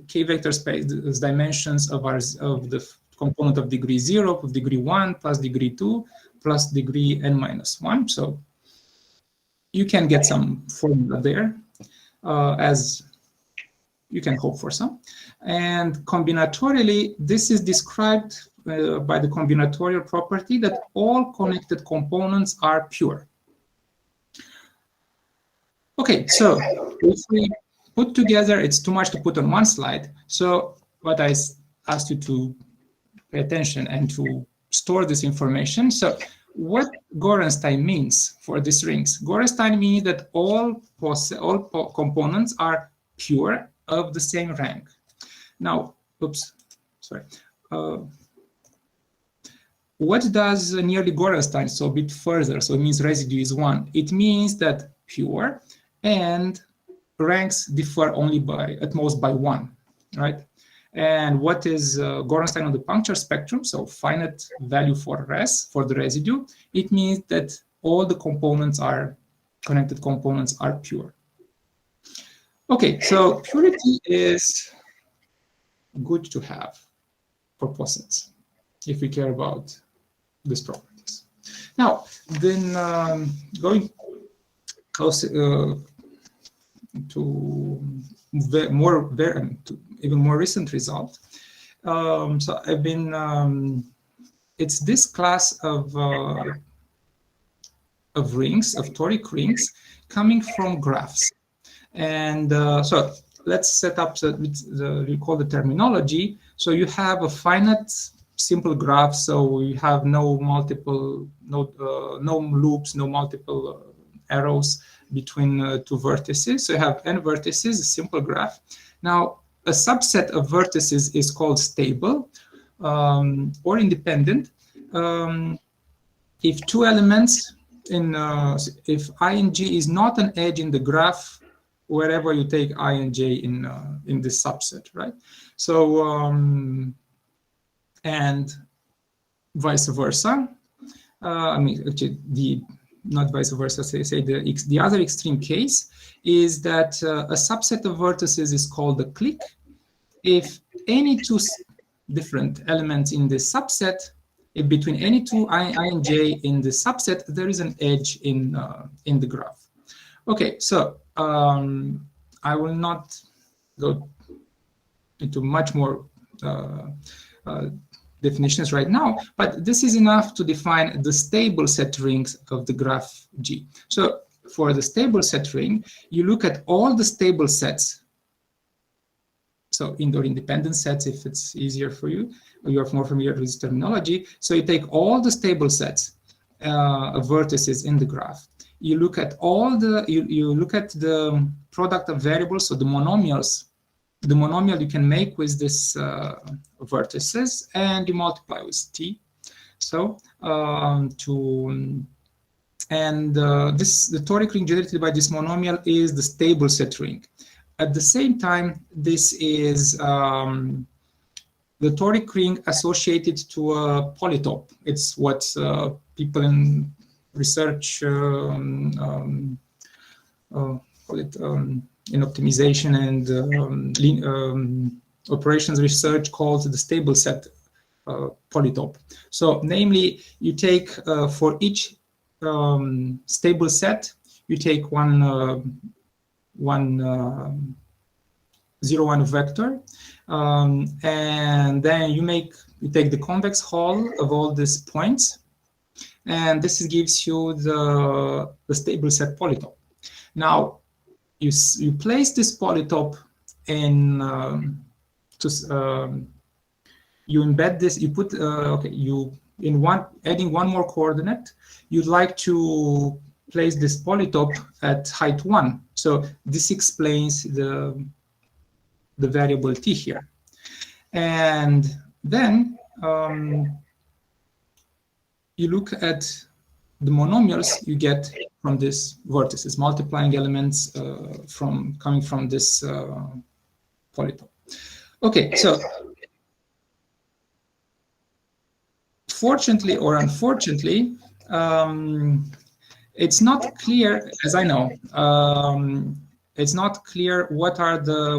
k-vector space dimensions of the component of degree 0, of degree 1, plus degree 2, plus degree n-1. So you can get some formula there, as you can hope for some. And combinatorially, this is described by the combinatorial property that all connected components are pure. Okay, so if we put together, it's too much to put on one slide. So what I asked you to pay attention and to store this information. So what Gorenstein means for these rings? Gorenstein means that all components are pure of the same rank. Now, oops, sorry. What does nearly Gorenstein? So a bit further. So it means residue is 1. It means that pure and ranks differ only by at most by 1, right? And what is Gorenstein on the puncture spectrum? So finite value for res, for the residue. It means that all the components are, connected components are pure. Okay, so purity is good to have for posets if we care about these properties. Now, then going close to even more recent result. So I've been, it's this class of rings, of toric rings, coming from graphs. And so let's set up, recall the terminology. So you have a finite simple graph, so you have no multiple, no loops, no multiple arrows between two vertices. So you have n vertices, a simple graph. Now, a subset of vertices is called stable or independent. If two elements if I and j is not an edge in the graph, wherever you take I and j in this subset, right? So and vice versa. I mean, actually, not vice versa. Say the other extreme case is that a subset of vertices is called a clique if any two different elements in the subset, if between any two I and j in the subset, there is an edge in the graph. Okay, so I will not go into much more definitions right now, but this is enough to define the stable set rings of the graph G. So for the stable set ring, you look at all the stable sets. So indoor independent sets, if it's easier for you, or you're more familiar with this terminology. So you take all the stable sets of vertices in the graph. You look at all the, you look at the product of variables, so the monomials, the monomial you can make with this vertices, and you multiply with t. So the toric ring generated by this monomial is the stable set ring. At the same time, this is the toric ring associated to a polytope. It's what people in research call it in optimization and operations research calls the stable set polytope. So namely, you take for each stable set, you take one 0, 1 vector, and then you take the convex hull of all these points, and this gives you the stable set polytope. Now you place this polytope in you embed this. You put adding one more coordinate. You'd like to place this polytope at height 1. So this explains the variable t here. And then you look at the monomials you get from this vertices, multiplying elements coming from this polytope. Okay, so fortunately or unfortunately, it's not clear, as I know, it's not clear what are the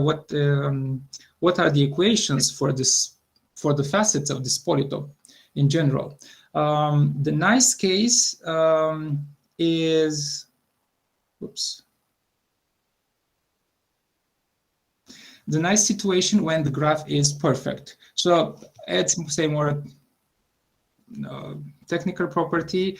equations for the facets of this polytope in general. The nice case is, the nice situation when the graph is perfect. So let's say more technical property.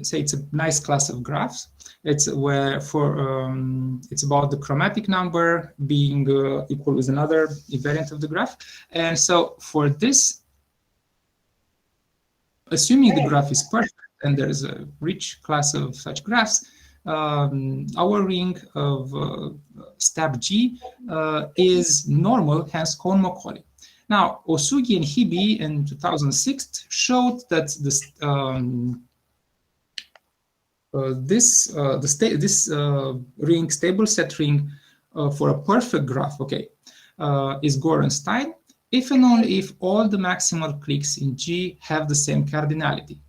Say it's a nice class of graphs. It's where it's about the chromatic number being equal with another invariant of the graph. And so for this, assuming the graph is perfect and there's a rich class of such graphs, our ring of stab G is normal, hence Cohen-Macaulay. Now, Osugi and Hibi in 2006 showed that this ring, stable set ring for a perfect graph, okay, is Gorenstein, if and only if all the maximal cliques in G have the same cardinality.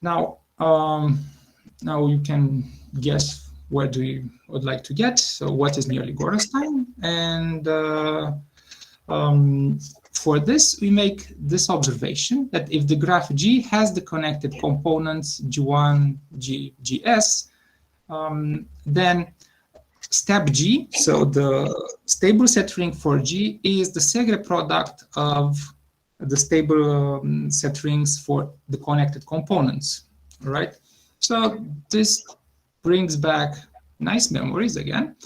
Now, now you can guess where you would like to get. So what is nearly Gorenstein? And for this, we make this observation that if the graph G has the connected components G1, Gs, then stab G, so the stable set ring for G, is the Segre product of the stable set rings for the connected components, right? So this brings back nice memories again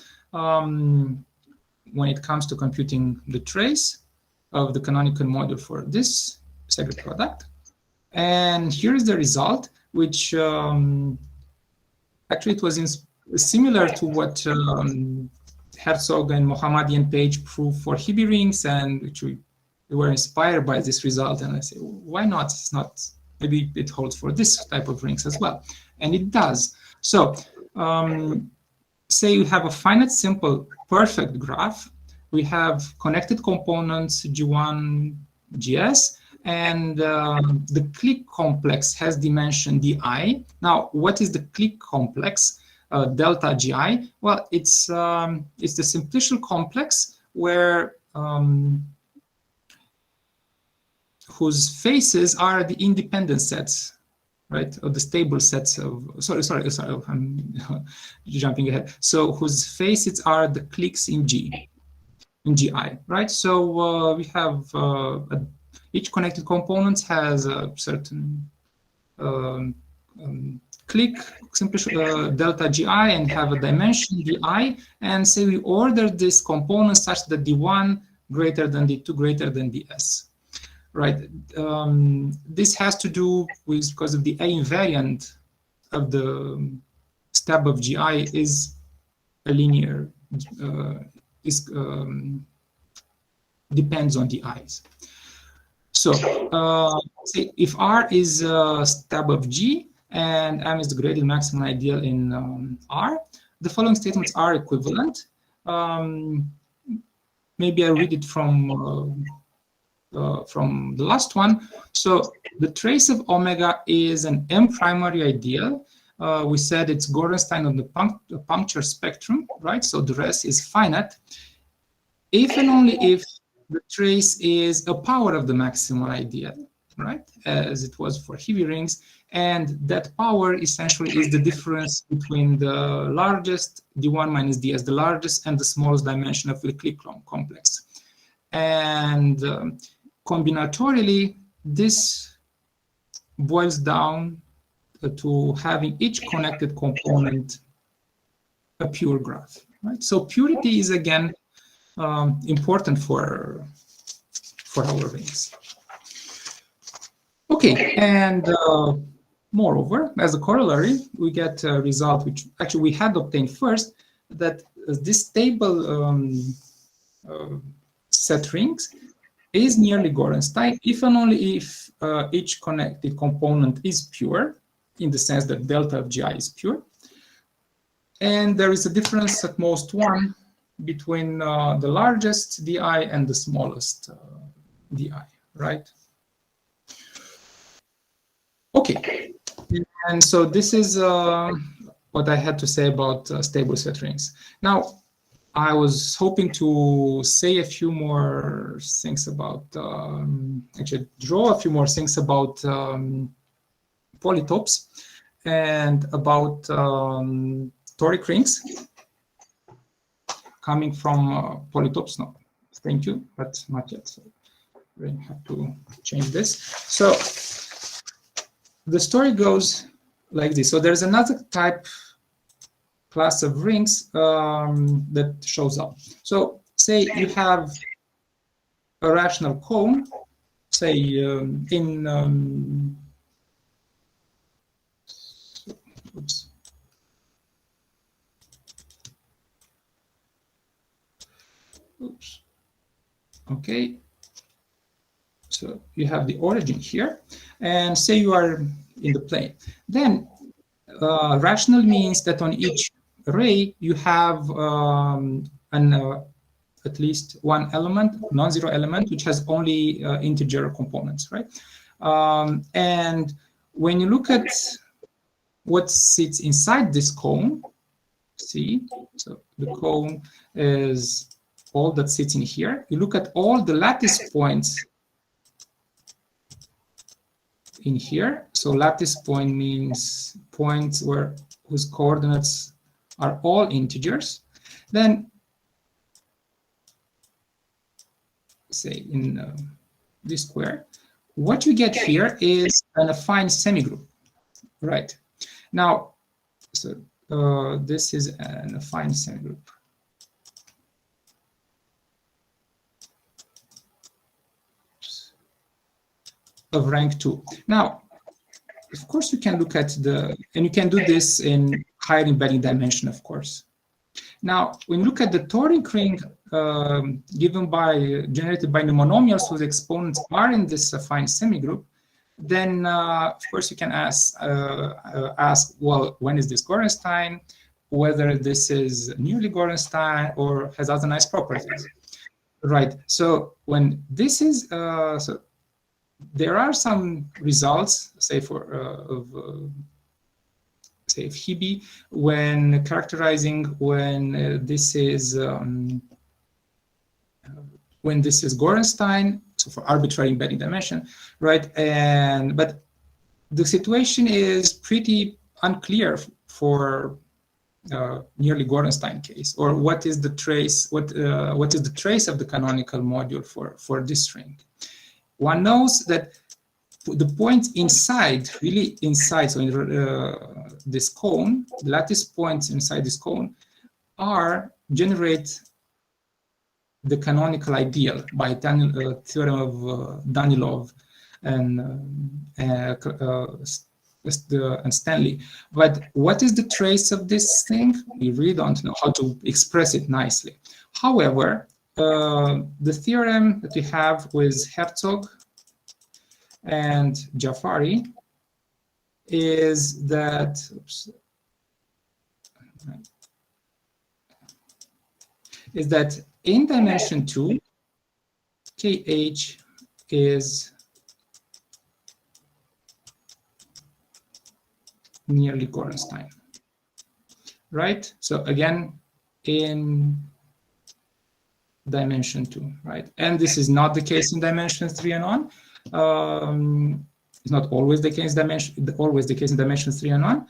when it comes to computing the trace of the canonical module for this Segre product. And here is the result, which actually it was similar to what Herzog and Mohammadi Page proved for Hibi rings, and which we were inspired by this result. And I say, why not? It's not, maybe it holds for this type of rings as well. And it does. So say you have a finite, simple, perfect graph. We have connected components G1, Gs, and the clique complex has dimension di. Now, what is the clique complex? Delta Gi. Well, it's the simplicial complex where whose faces are the independent sets, right? Or the stable sets of, sorry, I'm jumping ahead. So whose faces are the cliques in G, in Gi, right? So we have each connected component has a certain clique, delta Gi, and have a dimension di, and say we order this component such that d1 greater than d2 greater than ds. Right. This has to do with because of the A invariant of the stab of Gi is a linear, depends on the i's. So say if R is a stab of G and M is the graded maximum ideal in R, the following statements are equivalent. maybe I read it from the last one. So the trace of omega is an M primary ideal. We said it's Gorenstein on the puncture spectrum, right? So the rest is finite. If and only if the trace is a power of the maximal ideal, right? As it was for heavy rings. And that power essentially is the difference between the largest, d1 minus ds, the largest and the smallest dimension of the Clique-Long complex. And combinatorially, this boils down to having each connected component a pure graph, right? So purity is again important for our rings. Okay, and moreover, as a corollary, we get a result which actually we had obtained first, that this stable set rings is nearly Gorenstein if and only if each connected component is pure, in the sense that delta of GI is pure. And there is a difference at most one between the largest DI and the smallest DI, right? Okay, and so this is what I had to say about stable set rings. Now, I was hoping to say a few more things about, actually draw a few more things about polytopes and about toric rings coming from polytopes. No, thank you, but not yet. So we have to change this. So the story goes like this. So there's another class of rings that shows up. So say you have a rational cone, say oops. Oops. Okay. So you have the origin here, and say you are in the plane. Then rational means that on each ray you have at least one element, non-zero element, which has only integer components, right? And when you look at what sits inside this cone, see, so the cone is all that sits in here. You look at all the lattice points in here. So lattice point means points whose coordinates are all integers. Then say in this square, what you get here is an affine semigroup, right? Now, so this is an affine semigroup. Of rank 2. Now, of course, you can look at and you can do this in higher embedding dimension, of course. Now, when you look at the toric ring generated by the monomials whose exponents are in this affine semigroup, then of course you can ask, well, when is this Gorenstein? Whether this is nearly Gorenstein or has other nice properties, right? So when this is so there are some results, say say of Hebe, when characterizing when this is Gorenstein, so for arbitrary embedding dimension, right? But the situation is pretty unclear for nearly Gorenstein case, or what is the trace? What is the trace of the canonical module for this ring? One knows that the points inside, really inside, so in this cone, the lattice points inside this cone generate the canonical ideal by theorem of Danilov and Stanley. But what is the trace of this thing? We really don't know how to express it nicely. However, the theorem that we have with Herzog and Jafari is that, oops, is that in dimension 2, KH is nearly Gorenstein, right? So again, in dimension 2, right? And this is not the case in dimension 3 and on. It's not always the case in dimension 3 and on.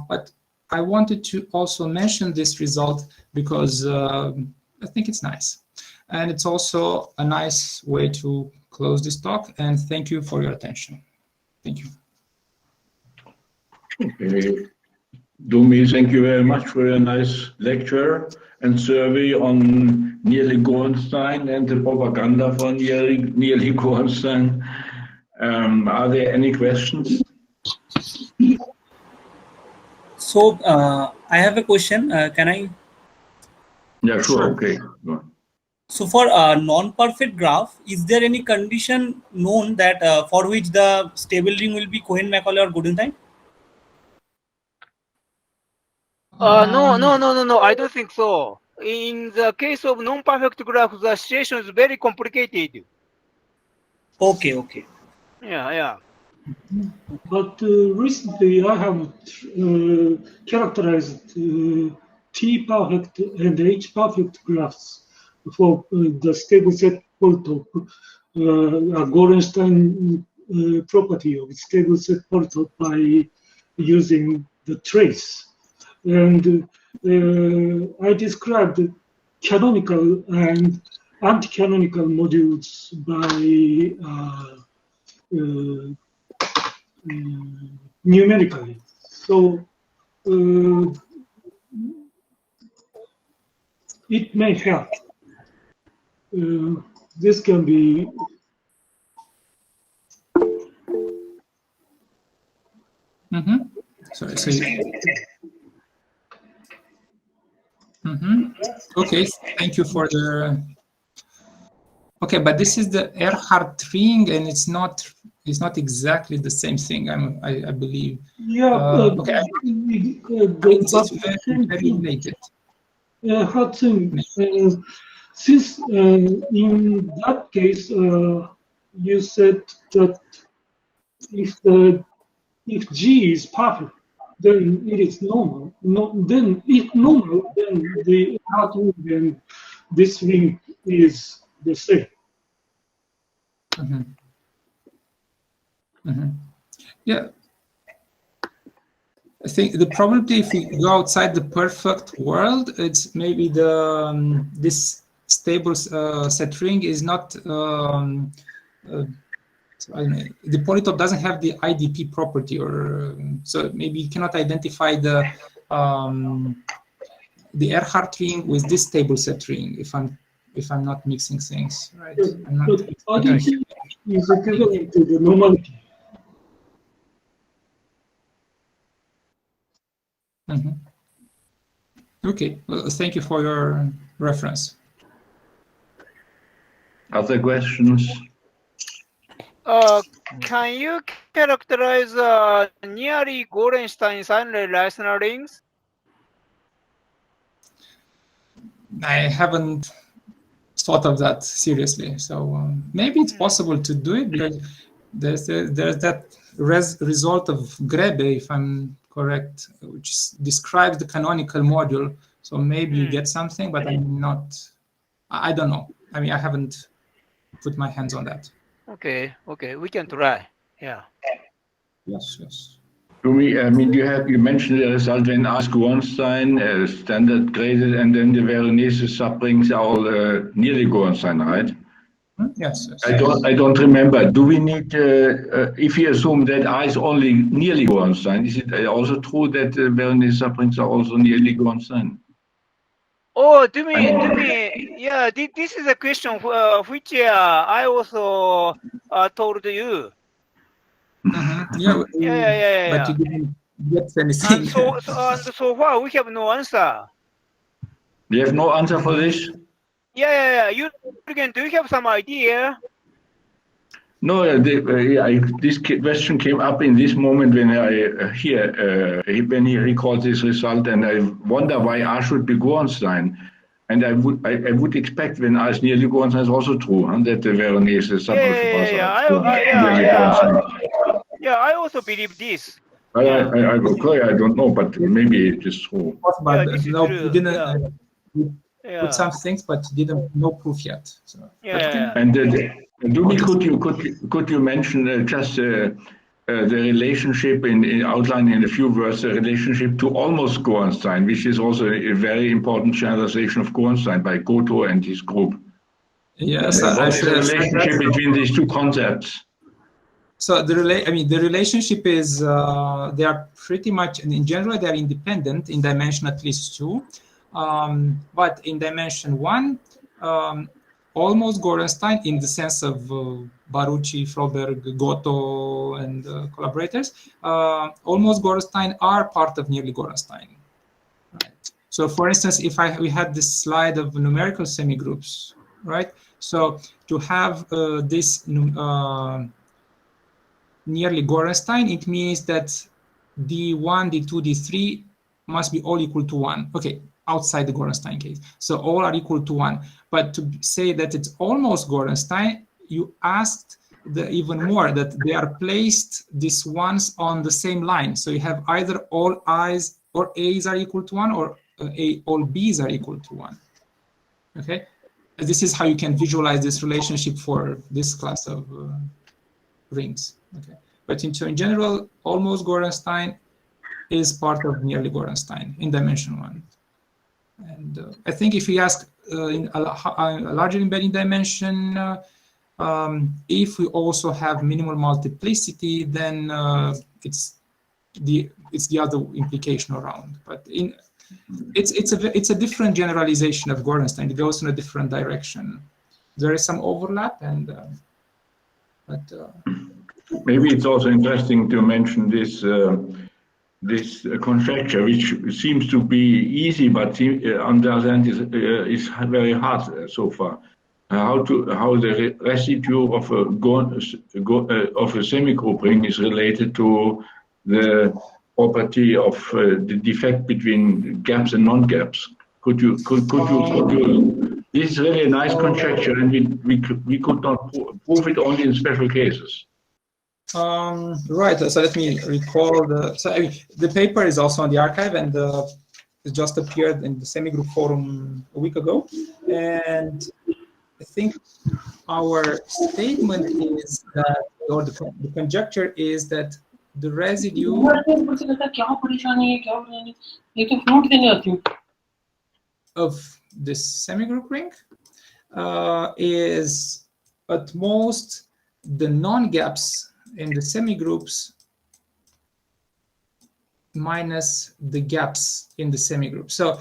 But I wanted to also mention this result because I think it's nice. And it's also a nice way to close this talk. And thank you for your attention. Thank you. Okay. Dumi, thank you very much for your nice lecture and survey on nearly Gorenstein and the propaganda for nearly Gorenstein. Are there any questions? So I have a question. Can I? Yeah, sure. Okay. Go on. So for a non-perfect graph, is there any condition known that for which the stable ring will be Cohen-Macaulay or Gorenstein? No. I don't think so. In the case of non-perfect graph, the situation is very complicated. Okay. Yeah. But recently I have characterized T-perfect and H-perfect graphs for the stable set Poltop, a Gorenstein property of stable set Poltop by using the trace. And I described canonical and anti-canonical modules by numerically. So it may help. This can be Okay, thank you for the. Okay, but this is the Erhard ring, and it's not exactly the same thing. I believe. Yeah. Okay. It's very related. Hudson, since in that case you said that if G is perfect, then it is normal. Then if normal, then the Hudson and this ring is the same. Yeah. I think the probability if we go outside the perfect world, it's maybe the this stable set ring is not. The polytope doesn't have the IDP property, or so maybe you cannot identify the Erhard ring with this stable set ring. If I'm not mixing things, right? But IDP is equivalent to the normality. Okay, well, thank you for your reference. Other questions? Can you characterize nearly Gorenstein signed rational rings? I haven't thought of that seriously, so maybe it's possible to do it because there's that result of Grebe, if I'm correct, which describes the canonical module. So maybe you get something, but I don't know. I mean, I haven't put my hands on that. Okay, we can try. Yeah. Yes. You mentioned the result when asked Gorenstein, standard graded, and then the Veronese subrings are all nearly Gorenstein, right? Yes. I don't remember. Do we need, if you assume that R is only nearly Gorenstein, is it also true that the Veronese subrings are also nearly Gorenstein? Oh, Dumi, yeah, this is a question which I also told you. Yeah. But you didn't get anything. And so far we have no answer. You have no answer for this? Yeah. You again, do you have some idea? No, this question came up in this moment when when he recalled this result, and I wonder why R should be Gorenstein. And I would expect when A is nearly Gorensine is also true, and that the Veronese subgroup Yeah, I also believe this. I don't know, but maybe it is true. But this is no, true. we didn't put some things, but didn't no proof yet. So, And Dumi, could you mention just the relationship in outline in a few words, the relationship to almost Gorenstein, which is also a very important generalization of Gorenstein by Goto and his group. Yes, what is the relationship between these two concepts? So the relationship is they are pretty much, in general, they are independent in dimension at least 2, but in dimension 1, almost Gorenstein in the sense of Barucci, Froberg, Goto, and collaborators, almost Gorenstein are part of nearly Gorenstein. Right. So, for instance, if we had this slide of numerical semigroups, right? So to have this nearly Gorenstein, it means that D1, D2, D3 must be all equal to 1. Okay, outside the Gorenstein case. So all are equal to 1. But to say that it's almost Gorenstein, you asked even more, that they are placed, these ones, on the same line. So you have either all I's or A's are equal to 1, or all B's are equal to 1. Okay? This is how you can visualize this relationship for this class of rings. Okay, but in general, almost Gorenstein is part of nearly Gorenstein in dimension 1. And I think if we ask in a larger embedding dimension, if we also have minimal multiplicity, then it's the other implication around. But it's a different generalization of Gorenstein. It goes in a different direction. There is some overlap, and maybe it's also interesting to mention this conjecture, which seems to be easy, but on the other hand is very hard so far. How the residue of a semigroup ring is related to the property of the defect between gaps and non-gaps. Could you? This is really a nice conjecture, and we could not prove it only in special cases. Right. So let me recall the paper is also on the archive, and it just appeared in the semigroup forum a week ago. And I think our statement is that, or the conjecture is that the residue of this semigroup ring is at most the non-gaps in the semigroups minus the gaps in the semigroup. So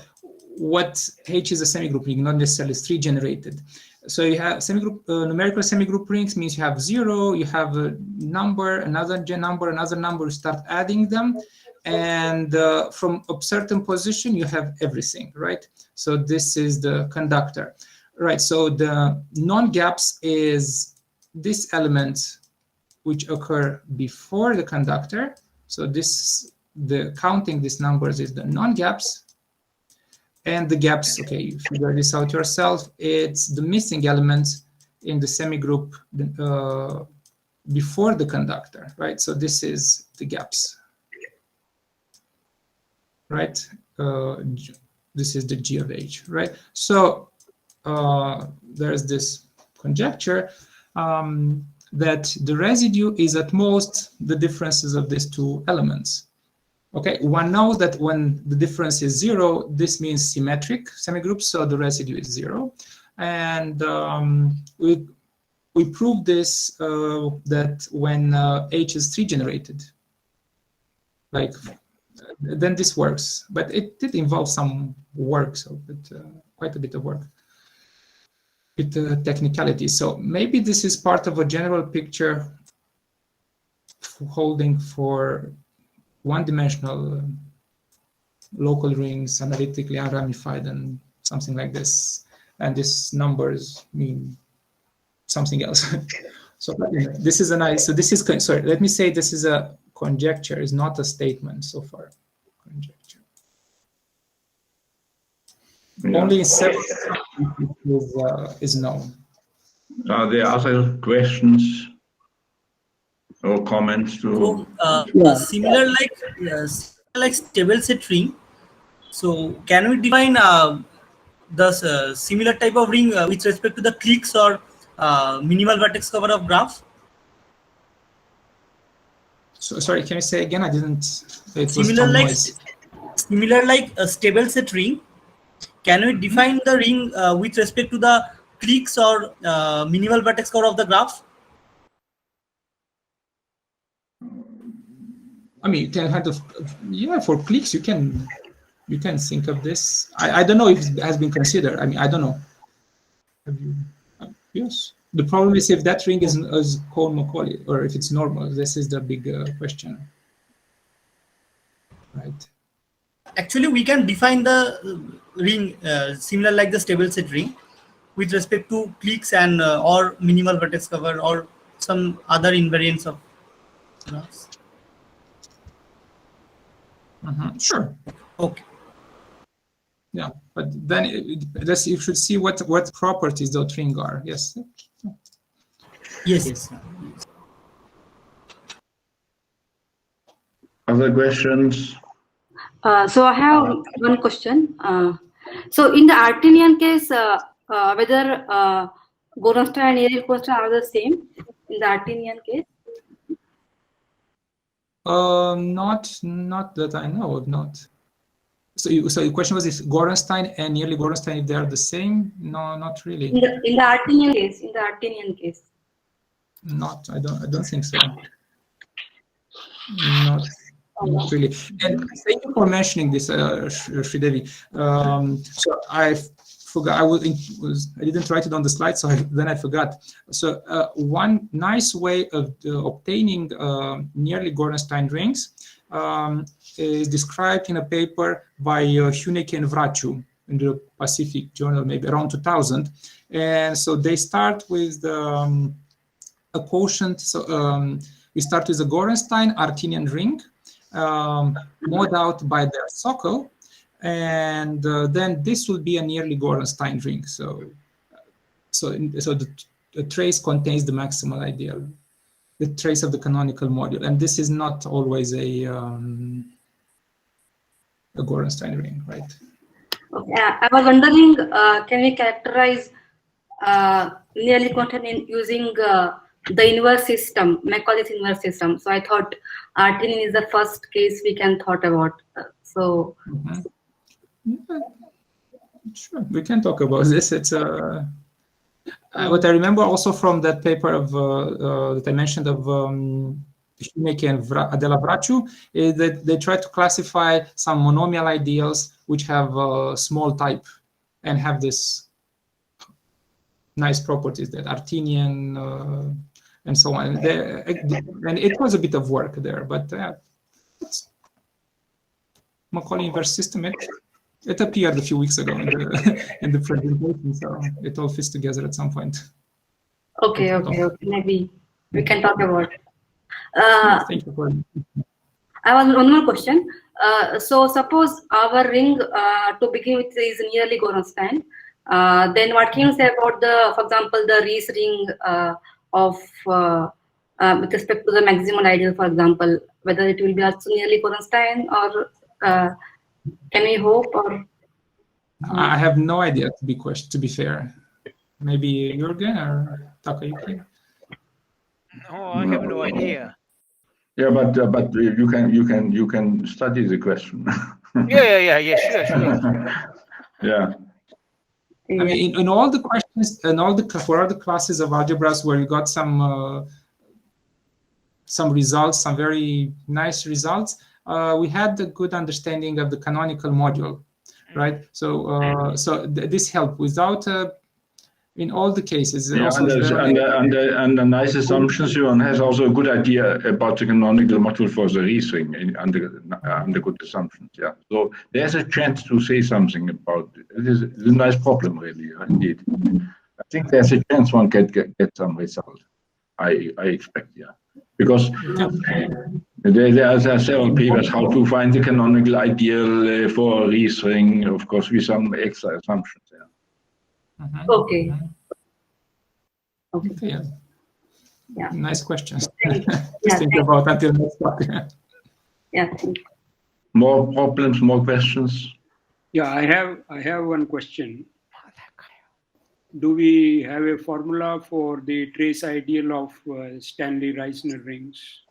what H is a semigroup ring, not necessarily 3 generated. So you have semigroup, numerical semigroup rings means you have 0, you have a number, another number, another number, you start adding them. And from a certain position, you have everything, right? So this is the conductor, right? So the non-gaps is this element which occur before the conductor. So counting these numbers is the non-gaps. And the gaps, okay, you figure this out yourself. It's the missing elements in the semigroup before the conductor, right? So this is the gaps, right? This is the G of H, right? So there's this conjecture that the residue is at most the differences of these two elements. Okay, one knows that when the difference is 0, this means symmetric semigroup, so the residue is 0. And we proved this that when H is 3 generated, like then this works. But it did involve some work, so quite a bit of work with technicality. So maybe this is part of a general picture holding for one-dimensional local rings, analytically unramified, and something like this. And these numbers mean something else. So this is a nice. So this is sorry. Let me say this is a conjecture. Is not a statement so far. Conjecture. Yeah. Only in several is known. Are there other questions or comments to? So similar like stable set ring. So can we define the similar type of ring with respect to the cliques or minimal vertex cover of graph? So sorry, can you say again? I didn't. It was Similar some like noise. similar like a stable set ring. Can we define the ring with respect to the cliques or minimal vertex cover of the graph? I mean, you can kind of, yeah, for cliques you can think of this. I don't know if it has been considered. I mean, I don't know. Have you? Yes. The problem is if that ring is Cohen-Macaulay or if it's normal. This is the big question, right? Actually, we can define the ring similar like the stable set ring with respect to cliques and or minimal vertex cover or some other invariants of graphs. Sure. Okay. Yeah, but then you should see what properties the ring are. Yes. Yes. Other questions? So I have one question. So in the Artinian case, whether Goronstein and Near-Goronstein are the same in the Artinian case? Not that I know of. Not. So the question was: if Goronstein and nearly Goronstein, if they are the same? No, not really. In the Artinian case, in the Artinian case. Not. I don't think so. Not really. And thank you for mentioning this, Sridevi. So I forgot. I didn't write it on the slide, so then I forgot. So one nice way of obtaining nearly Goronstein rings is described in a paper by Huneke and Vraciu in the Pacific Journal, maybe around 2000. And so they start with a quotient. So we start with a Goronstein Artinian ring, mowed out by their socle, and then this will be a nearly Goronstein ring. So the trace contains the maximal ideal, the trace of the canonical module, and this is not always a Goronstein ring, right? Okay. I was wondering, can we characterize nearly Goronstein in using the inverse system, Macaulay's inverse system? So I thought Artinian is the first case we can thought about. So. Yeah, sure, we can talk about this. It's what I remember also from that paper of that I mentioned of Huneke and Adela Vraciu is that they try to classify some monomial ideals which have small type and have this nice properties that Artinian and so on. And it was a bit of work there, but it's Macaulay inverse system. It appeared a few weeks ago in the presentation, so it all fits together at some point. Okay. Maybe we can talk about. Thank you for. I have one more question. So suppose our ring to begin with is nearly Goronstein. Then what can you say about for example, the Ries ring of with respect to the maximal ideal, for example, whether it will be also nearly Goronstein or can we hope or? I have no idea, to be fair. Maybe Jürgen or Takayuki? No, I have no idea. Yeah, but you can study the question. Yeah, sure. Yeah. I mean, in all the questions, for all the classes of algebras where you got some results, some very nice results, we had a good understanding of the canonical module, right? So this helped. Without in all the cases, Yeah, under nice assumptions, Johan has also a good idea about the canonical module for the Ries ring under good assumptions. Yeah, so there's a chance to say something about it. It's a nice problem, really, indeed. I think there's a chance one can get some result. I expect, yeah. because there are several papers how to find the canonical ideal for a Ries ring, of course, with some extra assumptions. Yeah. Okay. Okay. Yeah. Nice questions. Yeah, Think about until next talk. Yeah. Thank you. More problems, more questions? Yeah, I have one question. Do we have a formula for the trace ideal of Stanley-Reisner rings?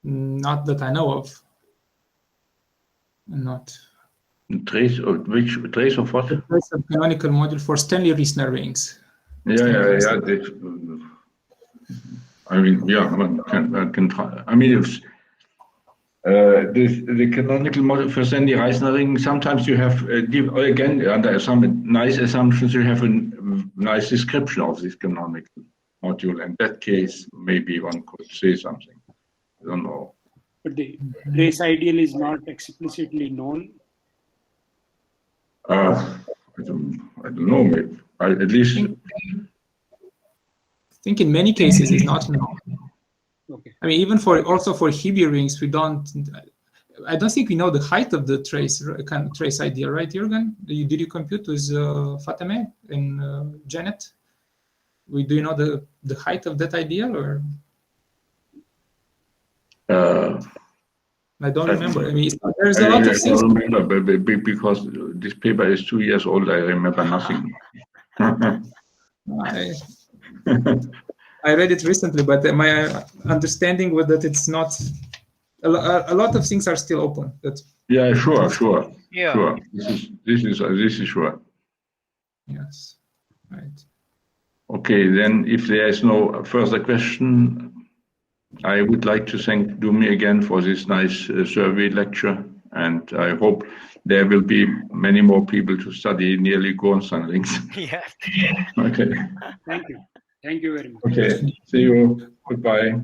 Not that I know of. Not. Trace of which trace of what? The trace of canonical module for Stanley-Reisner rings. Yeah. I mean, yeah, one can try. I mean, if the canonical model for Stanley-Reisner ring, sometimes you have, again, under some nice assumptions, you have a nice description of this canonical module. In that case, maybe one could say something. I don't know. But the trace ideal is not explicitly known. I don't know. Maybe at least. I think in many cases it's not known. Okay. I mean, even also for Hebrew rings, I don't think we know the height of the trace ideal, right, Jürgen? Did you compute with Fateme and Janet? Do you know the height of that ideal, or? I don't remember. I mean, there's a lot of things. I don't remember, but because this paper is 2 years old, I remember nothing. I read it recently, but my understanding was that it's not. A lot of things are still open. Yeah, sure. Yeah. Sure. This is sure. Yes. Right. Okay, then if there is no further question, I would like to thank Dumi again for this nice survey lecture, and I hope there will be many more people to study nearly Gornstein rings. Yeah. Okay. Thank you. Thank you very much. Okay. See you. Goodbye.